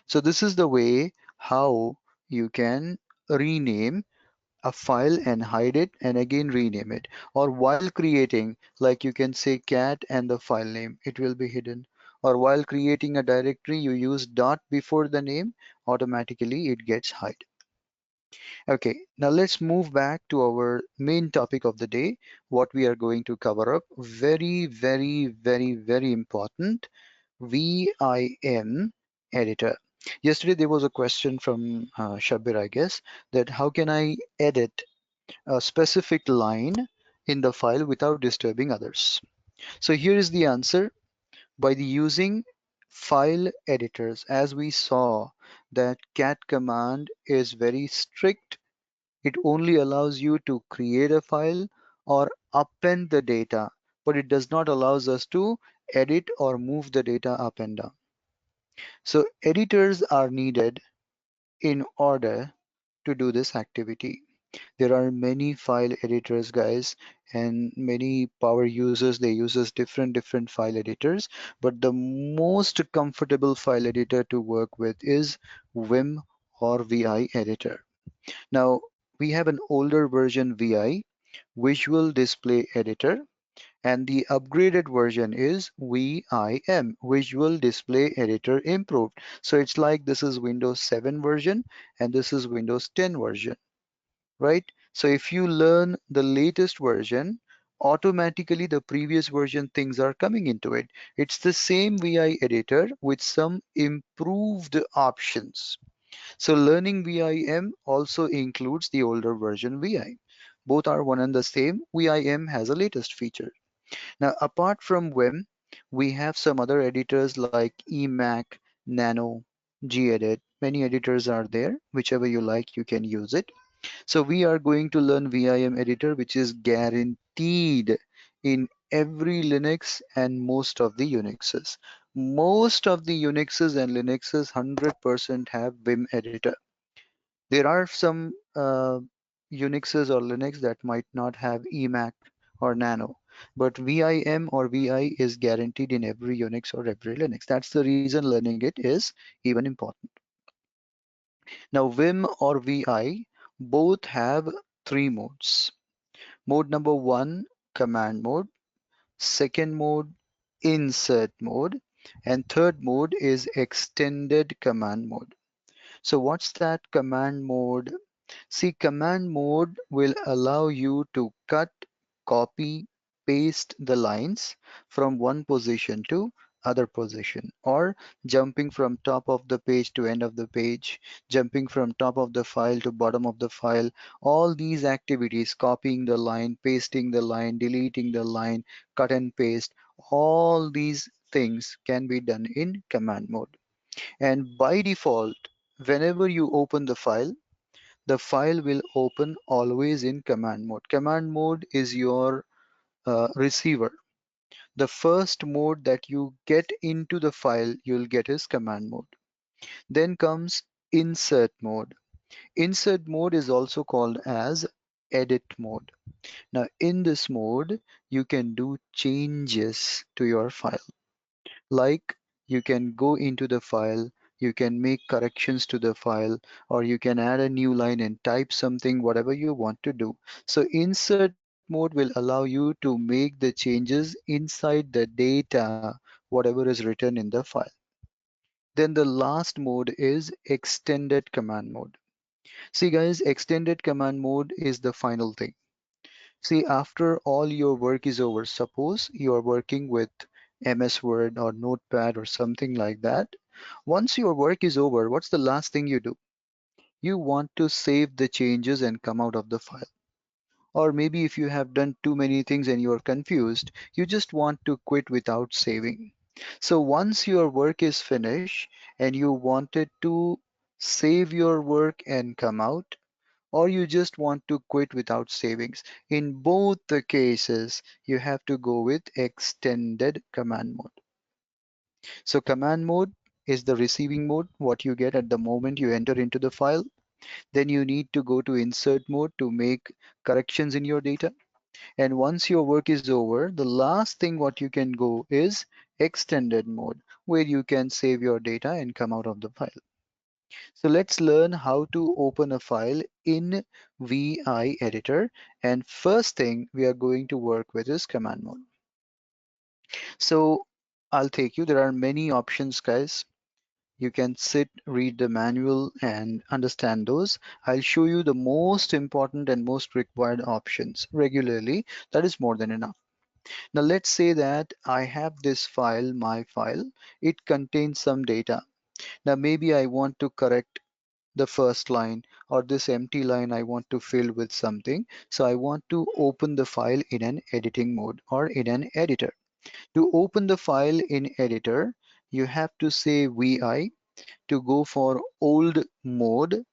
So this is the way how you can rename a file and hide it and again rename it. Or while creating, like you can say cat and the file name, it will be hidden. Or while creating a directory, you use dot before the name, automatically it gets hide. Okay, now let's move back to our main topic of the day, what we are going to cover up. Very, very, very, very important, VIM editor. Yesterday there was a question from Shabir, I guess, that how can I edit a specific line in the file without disturbing others? So here is the answer. By the using file editors, as we saw that cat command is very strict. It only allows you to create a file or append the data, but it does not allows us to edit or move the data up and down. So editors are needed in order to do this activity. There are many file editors, guys, and many power users, they uses different file editors, but the most comfortable file editor to work with is Vim or VI editor. Now, we have an older version VI, Visual Display Editor, and the upgraded version is VIM, Visual Display Editor Improved. So it's like this is Windows 7 version and this is Windows 10 version, right? So if you learn the latest version, automatically the previous version things are coming into it. It's the same VI editor with some improved options. So learning VIM also includes the older version VI. Both are one and the same. VIM has a latest feature. Now, apart from Vim, we have some other editors like Emac, Nano, gedit. Many editors are there. Whichever you like, you can use it. So we are going to learn VIM editor, which is guaranteed in every Linux and most of the Unixes. Most of the Unixes and Linuxes 100% have Vim editor. There are some Unixes or Linux that might not have Emac or Nano, but VIM or VI is guaranteed in every Unix or every Linux. That's the reason learning it is even important. Now, Vim or VI both have three modes. Mode number one, command mode. Second mode, insert mode. And third mode is extended command mode. So what's that command mode? See, command mode will allow you to cut, copy, paste the lines from one position to other position, or jumping from top of the page to end of the page, jumping from top of the file to bottom of the file. All these activities, copying the line, pasting the line, deleting the line, cut and paste, all these things can be done in command mode. And by default, whenever you open the file will open always in command mode. Command mode is your receiver. The first mode that you get into the file you'll get is command mode. Then comes insert mode. Insert mode is also called as edit mode. Now in this mode, you can do changes to your file. Like you can go into the file, you can make corrections to the file, or you can add a new line and type something, whatever you want to do. So insert mode will allow you to make the changes inside the data, whatever is written in the file. Then the last mode is extended command mode. See guys, extended command mode is the final thing. See, after all your work is over, suppose you are working with MS Word or Notepad or something like that. Once your work is over, what's the last thing you do? You want to save the changes and come out of the file. Or maybe if you have done too many things and you're confused, you just want to quit without saving. So once your work is finished and you wanted to save your work and come out, or you just want to quit without savings. In both the cases, you have to go with extended command mode. So command mode is the receiving mode, what you get at the moment you enter into the file. Then you need to go to insert mode to make corrections in your data. And once your work is over, the last thing what you can go is extended mode, where you can save your data and come out of the file. So let's learn how to open a file in VI editor. And first thing we are going to work with is command mode. So I'll take you. There are many options, guys. You can sit, read the manual and understand those. I'll show you the most important and most required options regularly. That is more than enough. Now let's say that I have this file, my file. It contains some data. Now maybe I want to correct the first line, or this empty line I want to fill with something. So I want to open the file in an editing mode or in an editor. To open the file in editor, you have to say VI to go for old mode,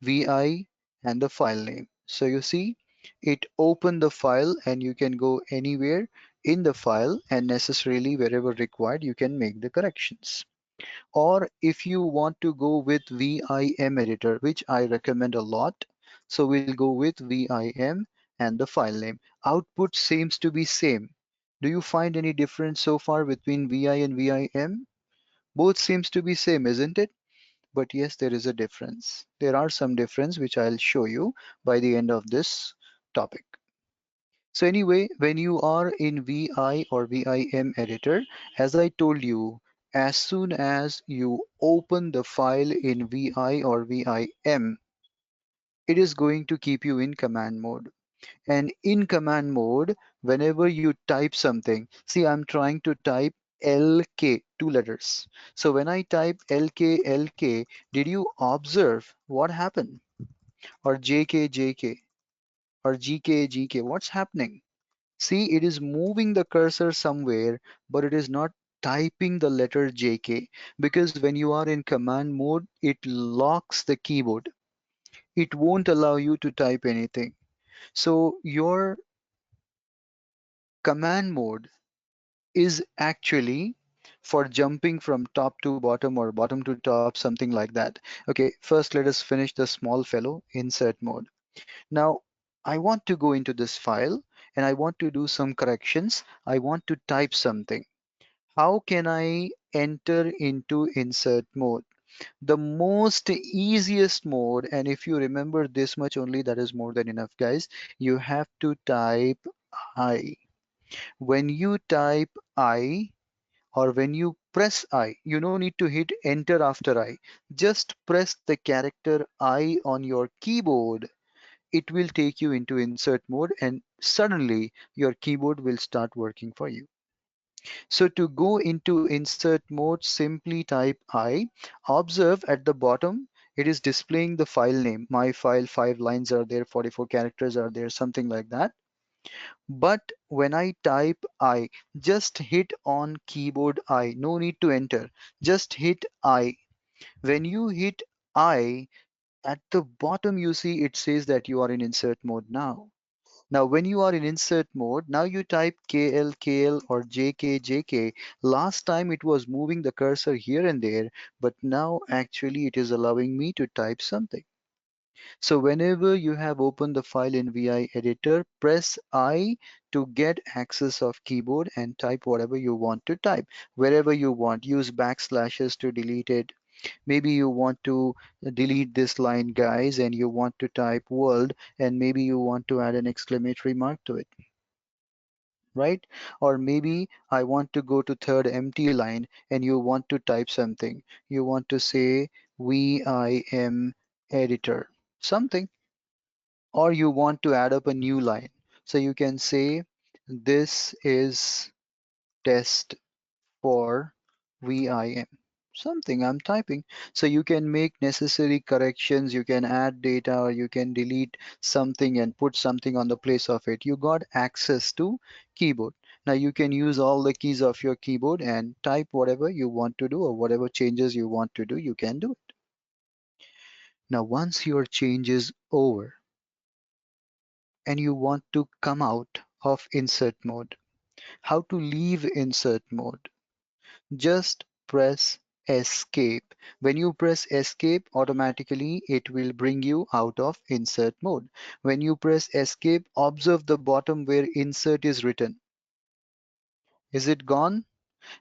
VI and the file name. So you see, it opened the file and you can go anywhere in the file and necessarily wherever required, you can make the corrections. Or if you want to go with VIM editor, which I recommend a lot, so we'll go with VIM and the file name. Output seems to be same. Do you find any difference so far between VI and VIM? Both seems to be same, isn't it? But yes, there is a difference. There are some difference which I'll show you by the end of this topic. So anyway, when you are in VI or VIM editor, as I told you, as soon as you open the file in VI or VIM, it is going to keep you in command mode. And in command mode, whenever you type something, see, I'm trying to type LK, two letters. So when I type LK, did you observe what happened? Or JK, or GK, what's happening? See, it is moving the cursor somewhere, but it is not typing the letter JK, because when you are in command mode, it locks the keyboard. It won't allow you to type anything. So your command mode is actually for jumping from top to bottom or bottom to top, something like that. Okay, first let us finish the small fellow, insert mode. Now, I want to go into this file and I want to do some corrections. I want to type something. How can I enter into insert mode? The most easiest mode, and if you remember this much only, that is more than enough, guys. You have to type I. When you type I, or when you press I, you no need to hit enter after I. Just press the character I on your keyboard. It will take you into insert mode and suddenly your keyboard will start working for you. So to go into insert mode, simply type I. Observe at the bottom, it is displaying the file name. My file, 5 lines are there, 44 characters are there, something like that. But when I type I, just hit on keyboard I. No need to enter. Just hit I. When you hit I, at the bottom you see it says that you are in insert mode now. Now, when you are in insert mode, now you type KL, KL or JK, JK. Last time it was moving the cursor here and there, but now actually it is allowing me to type something. So whenever you have opened the file in VI editor, press I to get access of keyboard and type whatever you want to type. Wherever you want, use backslashes to delete it. Maybe you want to delete this line, guys, and you want to type world, and maybe you want to add an exclamatory mark to it, right? Or maybe I want to go to third empty line and you want to type something. You want to say VIM editor, something, or you want to add up a new line. So you can say this is test for VIM. Something I'm typing. So you can make necessary corrections, you can add data, or you can delete something and put something on the place of it. You got access to keyboard. Now you can use all the keys of your keyboard and type whatever you want to do or whatever changes you want to do, you can do it. Now once your change is over and you want to come out of insert mode, how to leave insert mode? Just press escape. When you press escape, automatically it will bring you out of insert mode. When you press escape, observe the bottom where insert is written. Is it gone?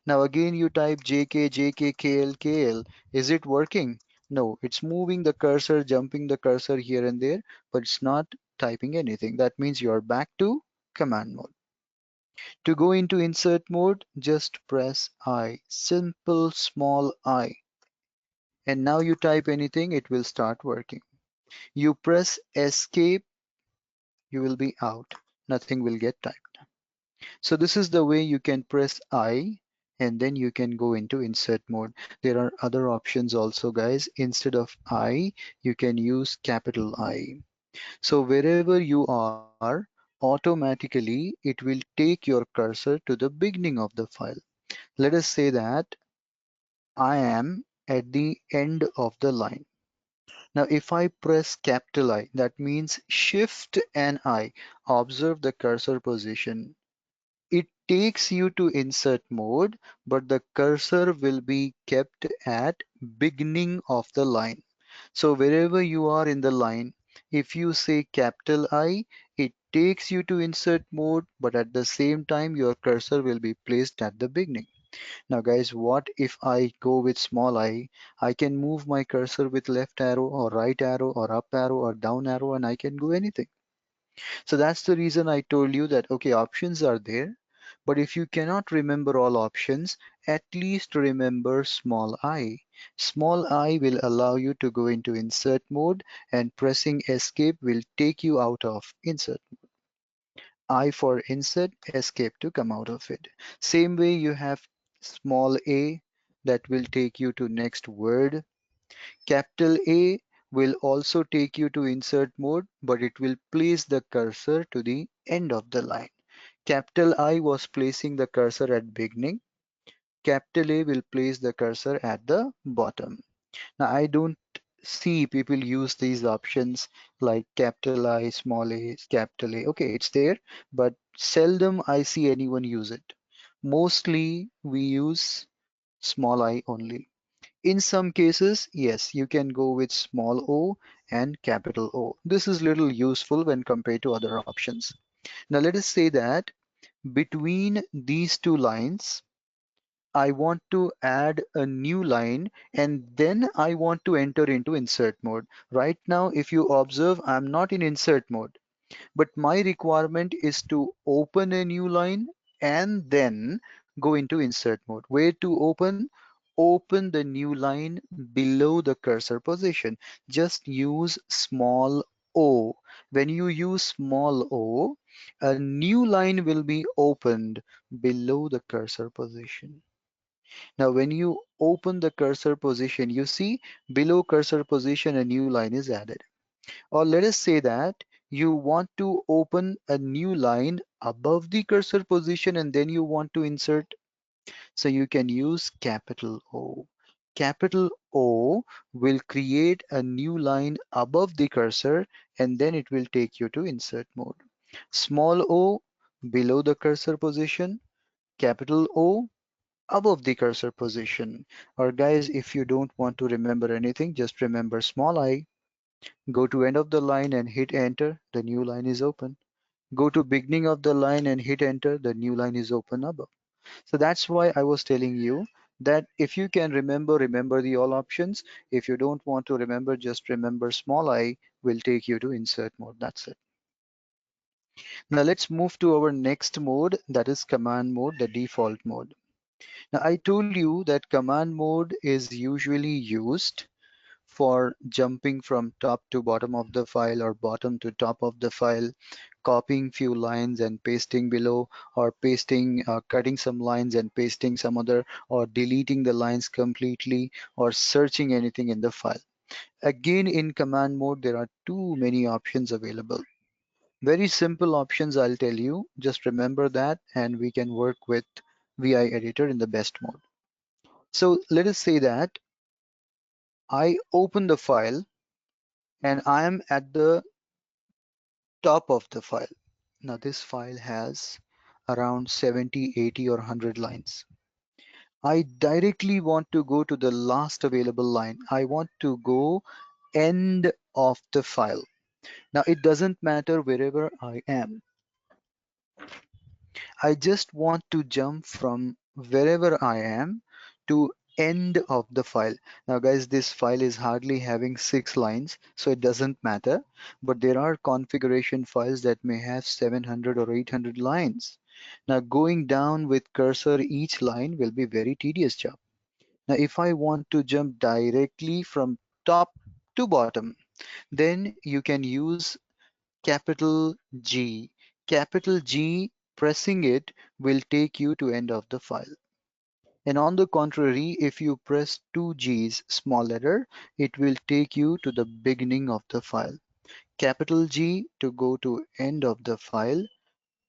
Now again you type JK, JK, KL, KL. Is it working? No, it's moving the cursor, jumping the cursor here and there, but it's not typing anything. That means you're back to command mode. To go into insert mode, just press I. Simple small I. And now you type anything, it will start working. You press escape, you will be out. Nothing will get typed. So this is the way you can press I and then you can go into insert mode. There are other options also, guys. Instead of I, you can use capital I. So wherever you are, automatically it will take your cursor to the beginning of the file. Let us say that I am at the end of the line. Now, if I press capital I, that means Shift and I. Observe the cursor position. It takes you to insert mode, but the cursor will be kept at beginning of the line. So wherever you are in the line, if you say capital I, it takes you to insert mode, but at the same time, your cursor will be placed at the beginning. Now guys, what if I go with small I? I can move my cursor with left arrow or right arrow or up arrow or down arrow and I can go anything. So that's the reason I told you that, okay, options are there, but if you cannot remember all options, at least remember small I. Small I will allow you to go into insert mode and pressing escape will take you out of insert. I for insert, escape to come out of it. Same way you have small a that will take you to next word. Capital A will also take you to insert mode, but it will place the cursor to the end of the line. Capital I was placing the cursor at beginning. Capital A will place the cursor at the bottom. Now I don't see people use these options like capital I, small a, capital A. Okay, it's there, but Seldom I see anyone use it. Mostly we use small I only. In some cases, yes, you can go with small o and capital O. This is little useful when compared to other options. Now let us say that between these two lines, I want to add a new line and then I want to enter into insert mode. Right now, if you observe, I'm not in insert mode, but my requirement is to open a new line and then go into insert mode. Where to open? Open the new line below the cursor position. Just use small o. When you use small o, a new line will be opened below the cursor position. Now, when you open the cursor position, you see below cursor position, a new line is added. Or let us say that you want to open a new line above the cursor position and then you want to insert. So you can use capital O. Capital O will create a new line above the cursor and then it will take you to insert mode. Small o below the cursor position, capital O above the cursor position. Or guys, if you don't want to remember anything, just remember small I. Go to end of the line and hit enter, the new line is open. Go to beginning of the line and hit enter, the new line is open above. So that's why I was telling you that if you can remember, remember the all options. If you don't want to remember, just remember small I will take you to insert mode. That's it. Now let's move to our next mode, that is command mode, the default mode. Now I told you that command mode is usually used for jumping from top to bottom of the file or bottom to top of the file, copying few lines and pasting below, or cutting some lines and pasting some other, or deleting the lines completely, or searching anything in the file. Again, in command mode, there are too many options available. Very simple options, I'll tell you. Just remember that, and we can work with VI editor in the best mode. So let us say that I open the file and I am at the top of the file. Now this file has around 70, 80 or 100 lines. I directly want to go to the last available line. I want to go end of the file. Now it doesn't matter wherever I am. I just want to jump from wherever I am to end of the file. Now guys, this file is hardly having 6 lines, so it doesn't matter. But there are configuration files that may have 700 or 800 lines. Now going down with cursor each line will be very tedious job. Now if I want to jump directly from top to bottom, then you can use capital G. Capital G, pressing it will take you to end of the file. And on the contrary, if you press two G's, small letter, it will take you to the beginning of the file. Capital G to go to end of the file.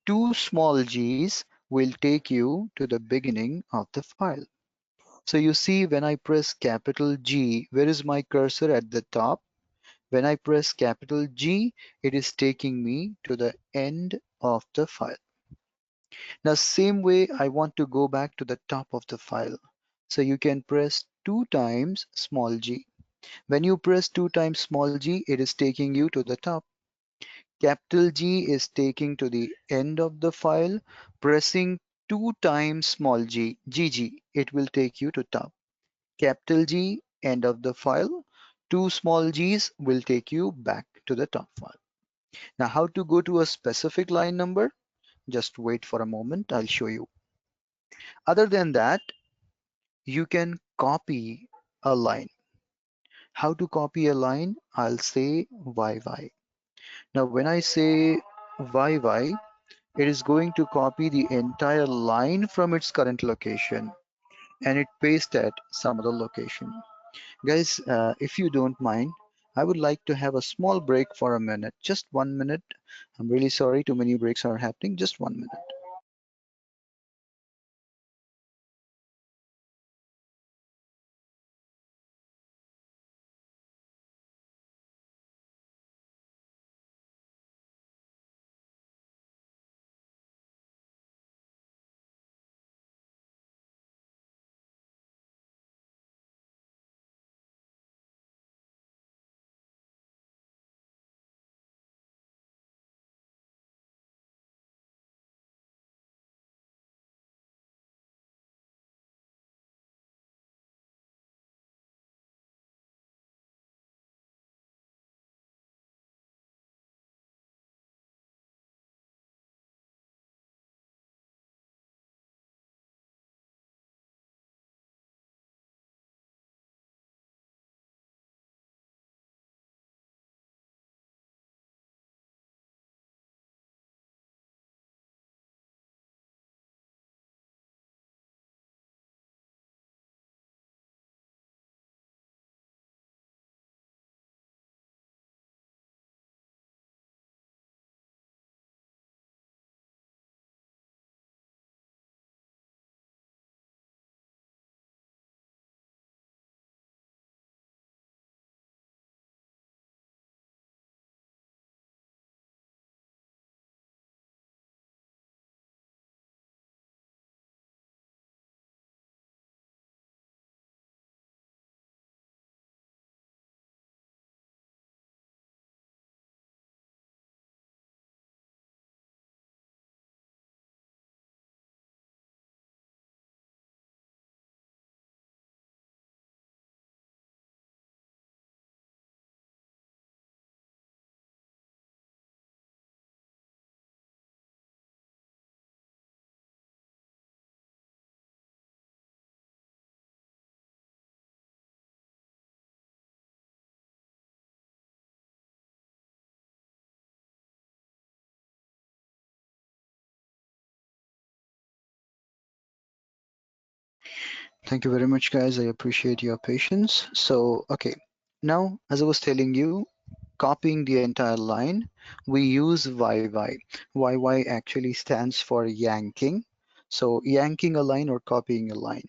Two small G's will take you to the beginning of the file. So you see, when I press capital G, where is my cursor? At the top. When I press capital G, it is taking me to the end of the file. Now, same way, I want to go back to the top of the file. So you can press 2 times small g. When you press 2 times small g, it is taking you to the top. Capital G is taking to the end of the file. Pressing 2 times small g, gg, it will take you to top. Capital G, end of the file. Two small g's will take you back to the top file. Now, how to go to a specific line number? Just wait for a moment, I'll show you. Other than that, you can copy a line. How to copy a line? I'll say YY. Now, when I say YY, it is going to copy the entire line from its current location and it paste at some other location. Guys, if you don't mind, I would like to have a small break for a minute, just 1 minute. I'm really sorry, too many breaks are happening, just 1 minute. Thank you very much, guys. I appreciate your patience. So, okay, now as I was telling you, copying the entire line, we use YY. YY actually stands for yanking. So, yanking a line or copying a line.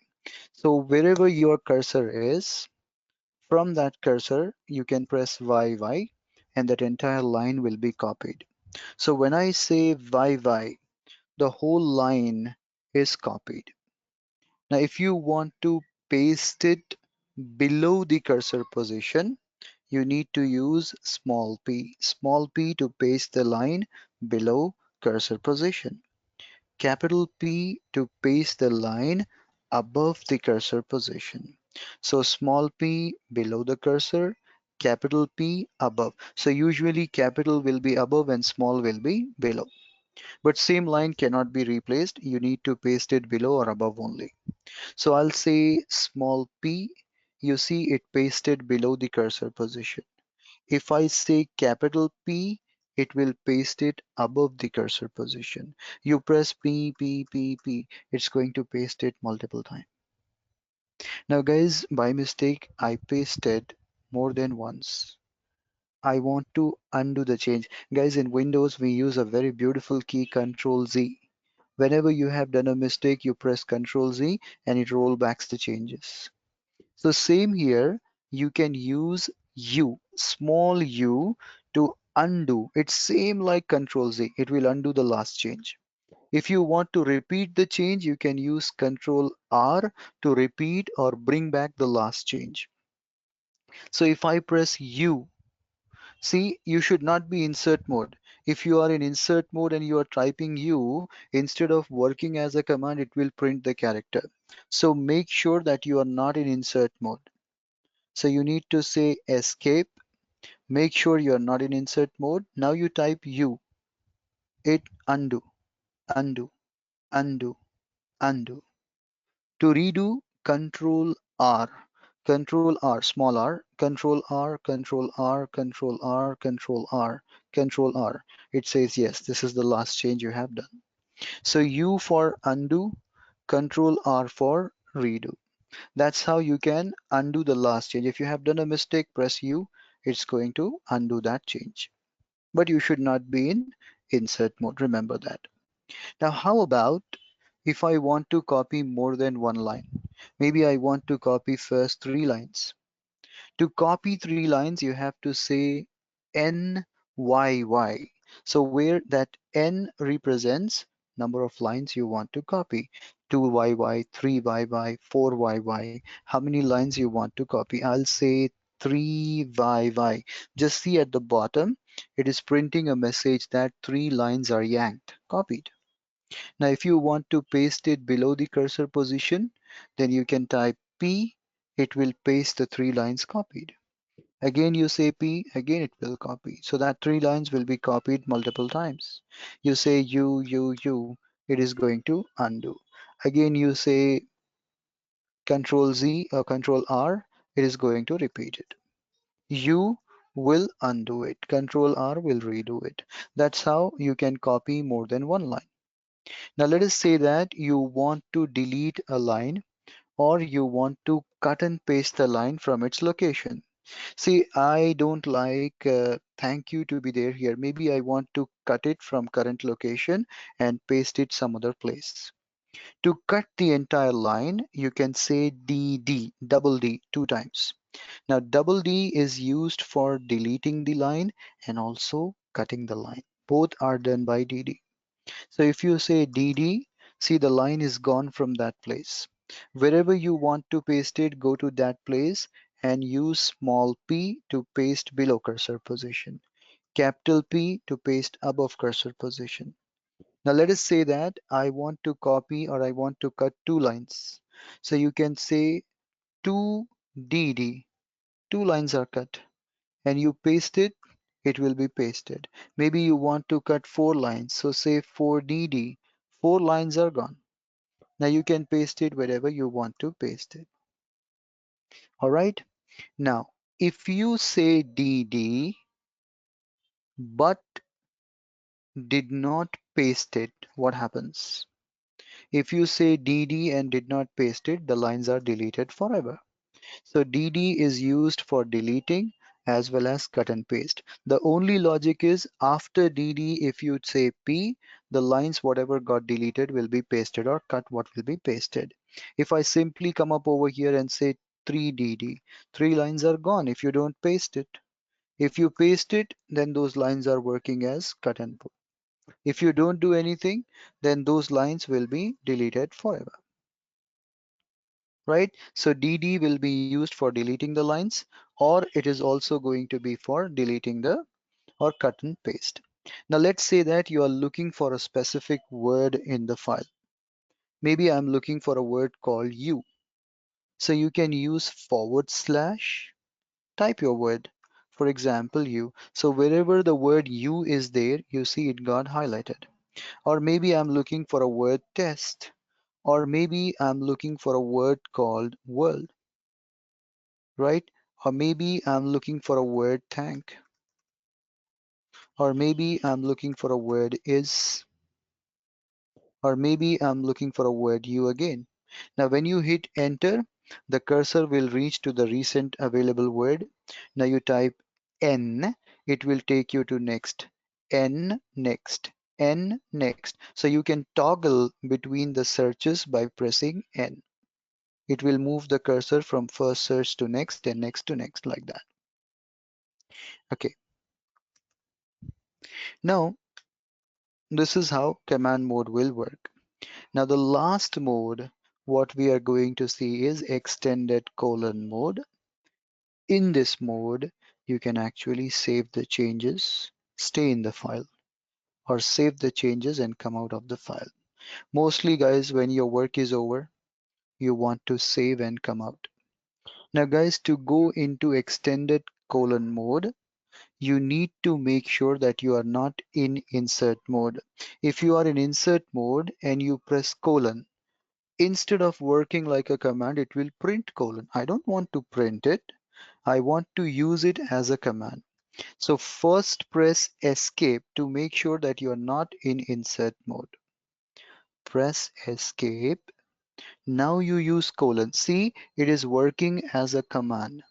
So, wherever your cursor is, from that cursor, you can press YY and that entire line will be copied. So, when I say YY, the whole line is copied. Now, if you want to paste it below the cursor position, you need to use small p to paste the line below cursor position, capital P to paste the line above the cursor position. So small p below the cursor, capital P above. So usually capital will be above and small will be below. But same line cannot be replaced. You need to paste it below or above only. So I'll say small p. You see it pasted below the cursor position. If I say capital P, it will paste it above the cursor position. You press P, P, P, P, it's going to paste it multiple times. Now, guys, by mistake, I pasted more than once. I want to undo the change. Guys, in Windows, we use a very beautiful key, Control Z. Whenever you have done a mistake, you press Control Z and it rollbacks the changes. So same here, you can use U, small u, to undo. It's same like Control Z. It will undo the last change. If you want to repeat the change, you can use Control R to repeat or bring back the last change. So if I press U, see, you should not be insert mode. If you are in insert mode and you are typing U, instead of working as a command, it will print the character. So make sure that you are not in insert mode. So you need to say escape. Make sure you're not in insert mode. Now you type U. It undo, undo, undo, undo. To redo, Control R. Control R, small r, Control R, Control R, Control R, Control R, Control R. It says yes, this is the last change you have done. So U for undo, Control R for redo. That's how you can undo the last change. If you have done a mistake, press U. It's going to undo that change. But you should not be in insert mode. Remember that. Now, how about if I want to copy more than one line? Maybe I want to copy first three lines. To copy three lines, you have to say NYY. So where that N represents number of lines you want to copy. 2YY, 3YY, 4YY. How many lines you want to copy? I'll say 3YY. Just see at the bottom, it is printing a message that three lines are yanked, copied. Now, if you want to paste it below the cursor position, then you can type P. It will paste the three lines copied. Again, you say P, again it will copy. So that three lines will be copied multiple times. You say U, it is going to undo. Again, you say Control Z or Control R, it is going to repeat it. U will undo it. Control R will redo it. That's how you can copy more than one line. Now let us say that you want to delete a line or you want to cut and paste the line from its location. See, I don't like thank you to be there here. Maybe I want to cut it from current location and paste it some other place. To cut the entire line, you can say DD, double D, two times. Now, double D is used for deleting the line and also cutting the line. Both are done by DD. So if you say DD, see the line is gone from that place. Wherever you want to paste it, go to that place and use small p to paste below cursor position. Capital P to paste above cursor position. Now let us say that I want to copy or I want to cut two lines. So you can say 2DD. Two lines are cut and you paste it, it will be pasted. Maybe you want to cut four lines, so say 4DD. Four lines are gone. Now you can paste it wherever you want to paste it. All right. Now, if you say DD but did not paste it, what happens? If you say dd and did not paste it, the lines are deleted forever. So dd is used for deleting as well as cut and paste. The only logic is after dd, if you say p, the lines whatever got deleted will be pasted or cut what will be pasted. If I simply come up over here and say 3dd, three lines are gone if you don't paste it. If you paste it, then those lines are working as cut and paste. If you don't do anything, then those lines will be deleted forever, right? So dd will be used for deleting the lines, or it is also going to be for deleting the or cut and paste. Now let's say that you are looking for a specific word in the file. Maybe I'm looking for a word called u. So you can use forward slash, type your word. For example, u. So wherever the word u is there, you see it got highlighted. Or maybe I'm looking for a word test. Or maybe I'm looking for a word called world, right? Or maybe I'm looking for a word thank. Or maybe I'm looking for a word is. Or maybe I'm looking for a word you again. Now, when you hit enter, the cursor will reach to the recent available word. Now you type N, it will take you to next, N next, N next. So you can toggle between the searches by pressing N. It will move the cursor from first search to next and next to next like that. Okay, now this is how command mode will work. Now the last mode, what we are going to see is extended colon mode. In this mode, you can actually save the changes, stay in the file, or save the changes and come out of the file. Mostly guys, when your work is over, you want to save and come out. Now guys, to go into extended colon mode, you need to make sure that you are not in insert mode. If you are in insert mode and you press colon, instead of working like a command, it will print colon. I don't want to print it. I want to use it as a command. So first press escape to make sure that you are not in insert mode. Press escape. Now you use colon. See, it is working as a command.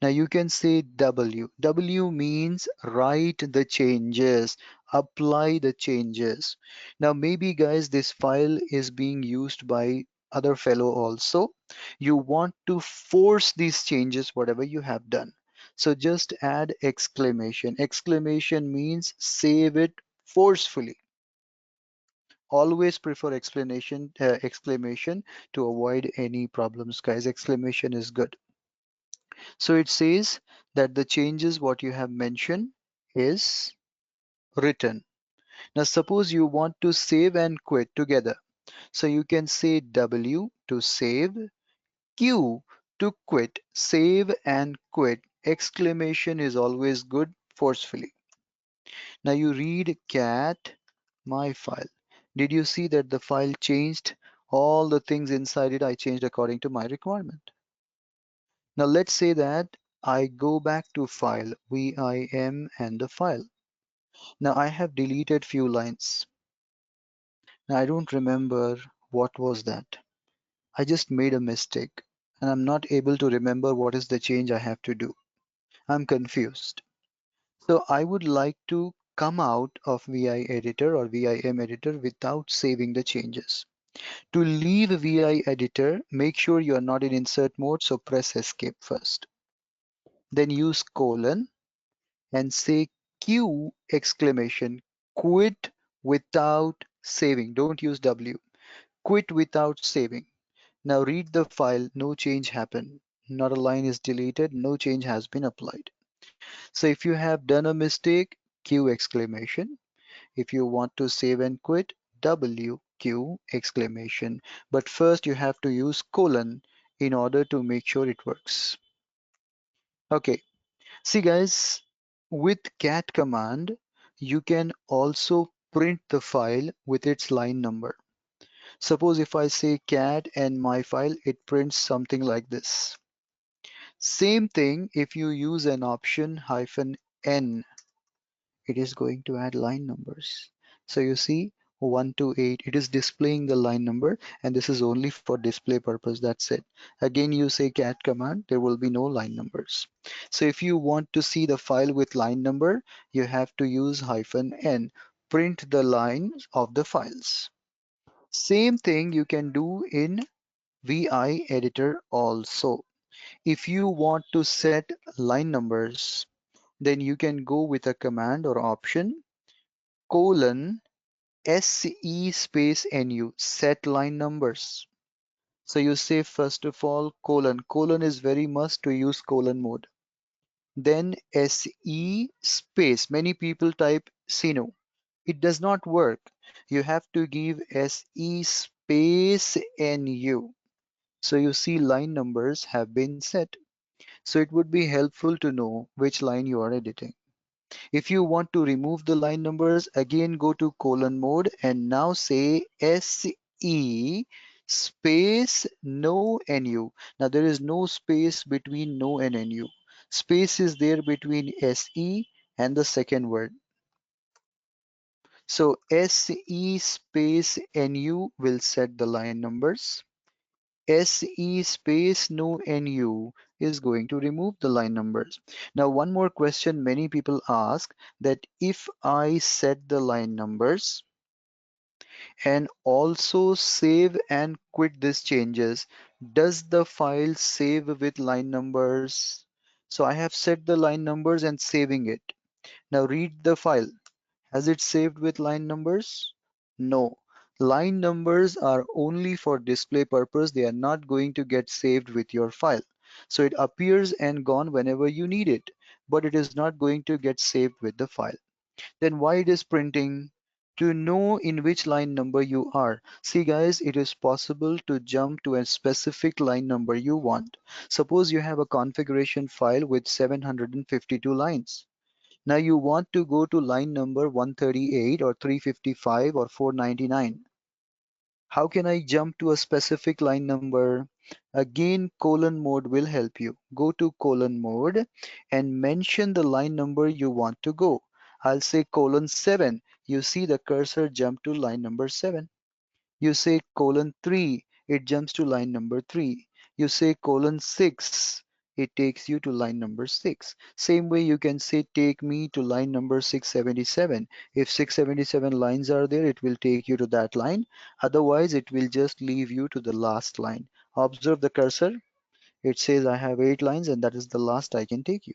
Now you can say W. W means write the changes, apply the changes. Now maybe guys, this file is being used by other fellow also. You want to force these changes, whatever you have done. So just add exclamation. Exclamation means save it forcefully. Always prefer exclamation to avoid any problems, guys. Exclamation is good. So it says that the changes what you have mentioned is written. Now suppose you want to save and quit together. So you can say W to save, Q to quit. Save and quit. Exclamation is always good forcefully. Now you read cat my file. Did you see that the file changed? All the things inside it I changed according to my requirement. Now let's say that I go back to file, VIM and the file. Now I have deleted few lines. Now I don't remember what was that. I just made a mistake and I'm not able to remember what is the change I have to do. I'm confused. So I would like to come out of VI editor or VIM editor without saving the changes. To leave VI editor, make sure you are not in insert mode, so press escape first. Then use colon and say Q exclamation, quit without saving. Don't use W. Quit without saving. Now read the file, no change happened. Not a line is deleted, no change has been applied. So if you have done a mistake, Q exclamation. If you want to save and quit, W Q exclamation. But first you have to use colon in order to make sure it works. Okay, see guys, with cat command, you can also print the file with its line number. Suppose if I say cat and my file, it prints something like this. Same thing if you use an option -n, it is going to add line numbers. So you see, 1 to 8. It is displaying the line number, and this is only for display purpose. That's it. Again, you say cat command, there will be no line numbers. So if you want to see the file with line number, you have to use -n, print the lines of the files. Same thing you can do in VI editor also. If you want to set line numbers, then you can go with a command or option colon SE space NU, set line numbers. So you say first of all colon. Colon is very must to use colon mode. Then SE space. Many people type Sino. It does not work. You have to give SE space NU. So you see line numbers have been set. So it would be helpful to know which line you are editing. If you want to remove the line numbers, again go to colon mode and now say SE space no NU. Now there is no space between no and NU. Space is there between SE and the second word. So SE space NU will set the line numbers. SE space no NU is going to remove the line numbers. Now, one more question many people ask, that if I set the line numbers and also save and quit these changes, does the file save with line numbers? So I have set the line numbers and saving it. Now read the file. Has it saved with line numbers? No. Line numbers are only for display purpose. They are not going to get saved with your file. So it appears and gone whenever you need it, but it is not going to get saved with the file. Then why it is printing? To know in which line number you are. See guys, it is possible to jump to a specific line number you want. Suppose you have a configuration file with 752 lines. Now you want to go to line number 138 or 355 or 499. How can I jump to a specific line number? Again, colon mode will help you. Go to colon mode and mention the line number you want to go. I'll say colon 7. You see the cursor jump to line number 7. You say colon 3, it jumps to line number 3. You say colon 6, it takes you to line number 6. Same way you can say take me to line number 677. If 677 lines are there, it will take you to that line. Otherwise, it will just leave you to the last line. Observe the cursor. It says I have 8 lines and that is the last I can take you.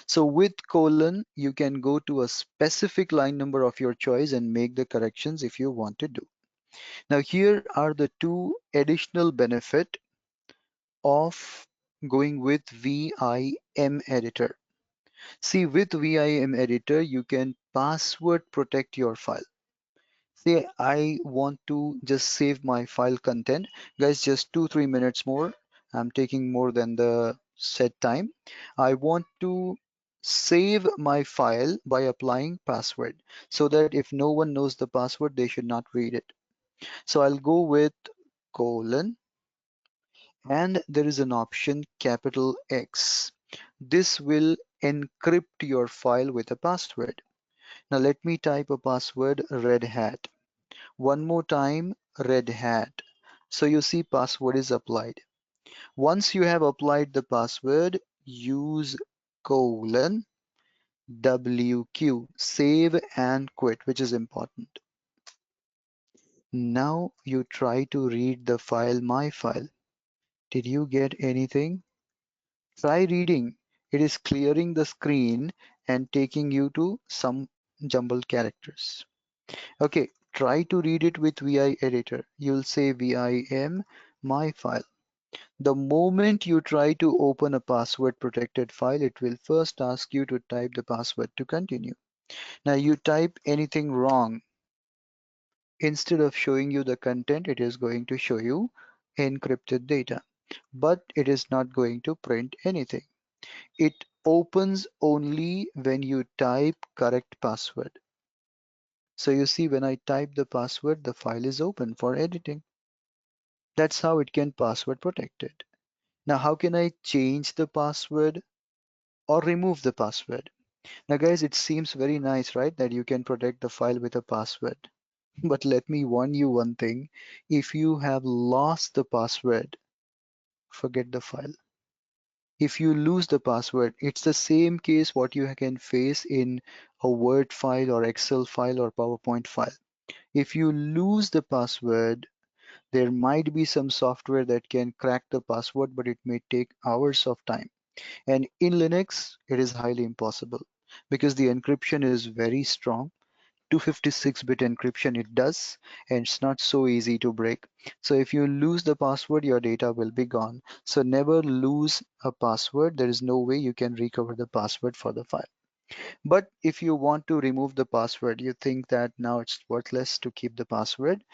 So with colon, you can go to a specific line number of your choice and make the corrections if you want to do. Now here are the two additional benefit of going with VIM editor. See, with VIM editor, you can password protect your file. Say I want to just save my file content. Guys, just 2-3 minutes more. I'm taking more than the set time. I want to save my file by applying password so that if no one knows the password, they should not read it. So I'll go with colon and there is an option capital X. This will encrypt your file with a password. Now let me type a password red hat. One more time red hat. So you see password is applied. Once you have applied the password, use colon WQ, save and quit, which is important. Now you try to read the file my file. Did you get anything? Try reading. It is clearing the screen and taking you to some jumbled characters. Okay, try to read it with VI editor. You'll say VIM my file. The moment you try to open a password protected file, it will first ask you to type the password to continue. Now you type anything wrong. Instead of showing you the content, it is going to show you encrypted data, but it is not going to print anything. It opens only when you type correct password. So you see when I type the password, the file is open for editing. That's how it can password protect it. Now how can I change the password or remove the password? Now, guys, it seems very nice, right, that you can protect the file with a password. But let me warn you one thing. If you have lost the password, forget the file. If you lose the password, it's the same case what you can face in a Word file or Excel file or PowerPoint file. If you lose the password, there might be some software that can crack the password, but it may take hours of time. And in Linux, it is highly impossible because the encryption is very strong. 256-bit encryption it does, and it's not so easy to break. So if you lose the password, your data will be gone. So never lose a password. There is no way you can recover the password for the file. But if you want to remove the password, you think that now it's worthless to keep the password,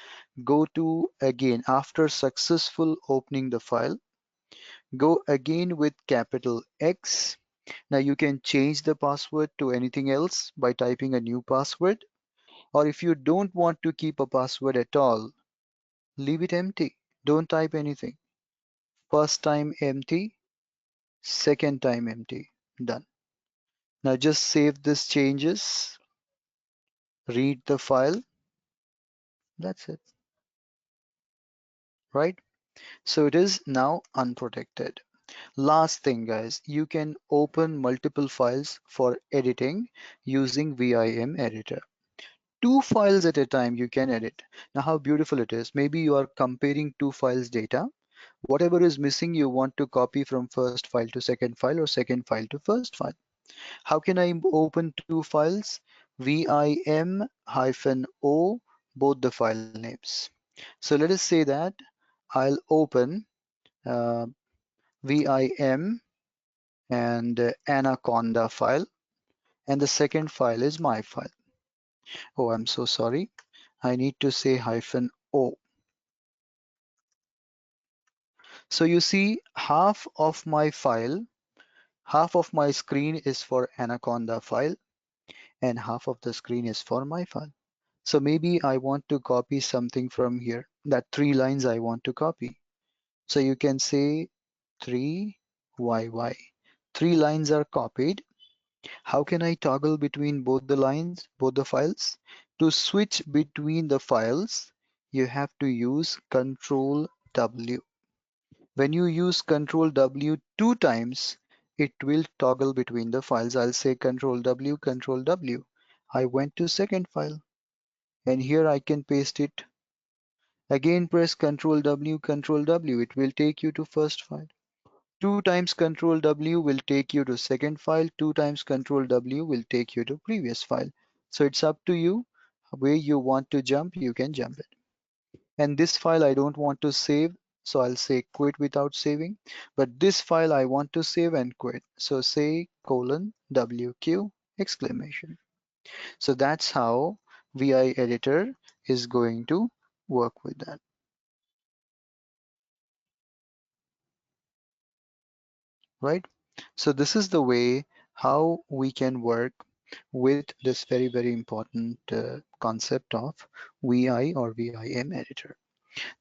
go to again after successful opening the file, go again with capital X. Now you can change the password to anything else by typing a new password. Or if you don't want to keep a password at all, leave it empty. Don't type anything. First time empty, second time empty. Done. Now just save these changes, read the file. That's it, right? So it is now unprotected. Last thing, guys, you can open multiple files for editing using VIM editor. Two files at a time you can edit. Now, how beautiful it is. Maybe you are comparing two files data. Whatever is missing, you want to copy from first file to second file or second file to first file. How can I open two files? VIM-O, both the file names. So let us say that I'll open uh, VIM and Anaconda file, and the second file is my file. Oh, I'm so sorry. I need to say hyphen O. So you see, half of my screen is for Anaconda file, and half of the screen is for my file. So maybe I want to copy something from here. That 3 lines I want to copy. So you can say 3YY. 3 lines are copied. How can I toggle between both the lines, both the files? To switch between the files, you have to use Control W. When you use Control W 2 times, it will toggle between the files. I'll say Control W, Control W. I went to second file, and here I can paste it. Again, press Control W, Control W. It will take you to first file. 2 times Control W will take you to second file. 2 times Control W will take you to previous file. So it's up to you. Where you want to jump, you can jump it. And this file I don't want to save, so I'll say quit without saving. But this file I want to save and quit. So say colon WQ exclamation. So that's how VI editor is going to work with that, right? So this is the way how we can work with this very, very important concept of VI or VIM editor.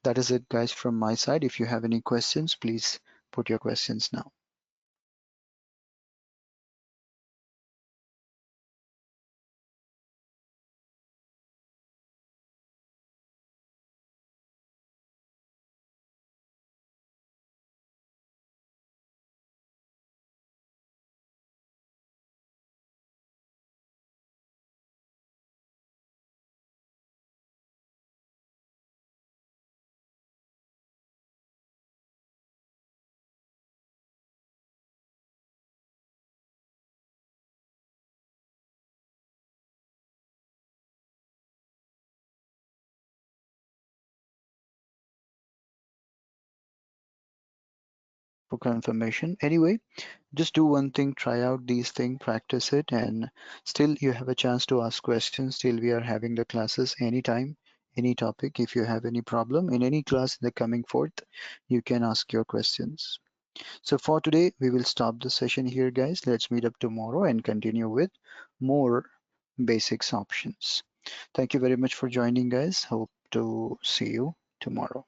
That is it, guys, from my side. If you have any questions, please put your questions now. For confirmation. Anyway, just do one thing, try out these things, practice it, and still you have a chance to ask questions. Still, we are having the classes anytime, any topic. If you have any problem in any class in the coming forth, you can ask your questions. So for today, we will stop the session here, guys. Let's meet up tomorrow and continue with more basics options. Thank you very much for joining, guys. Hope to see you tomorrow.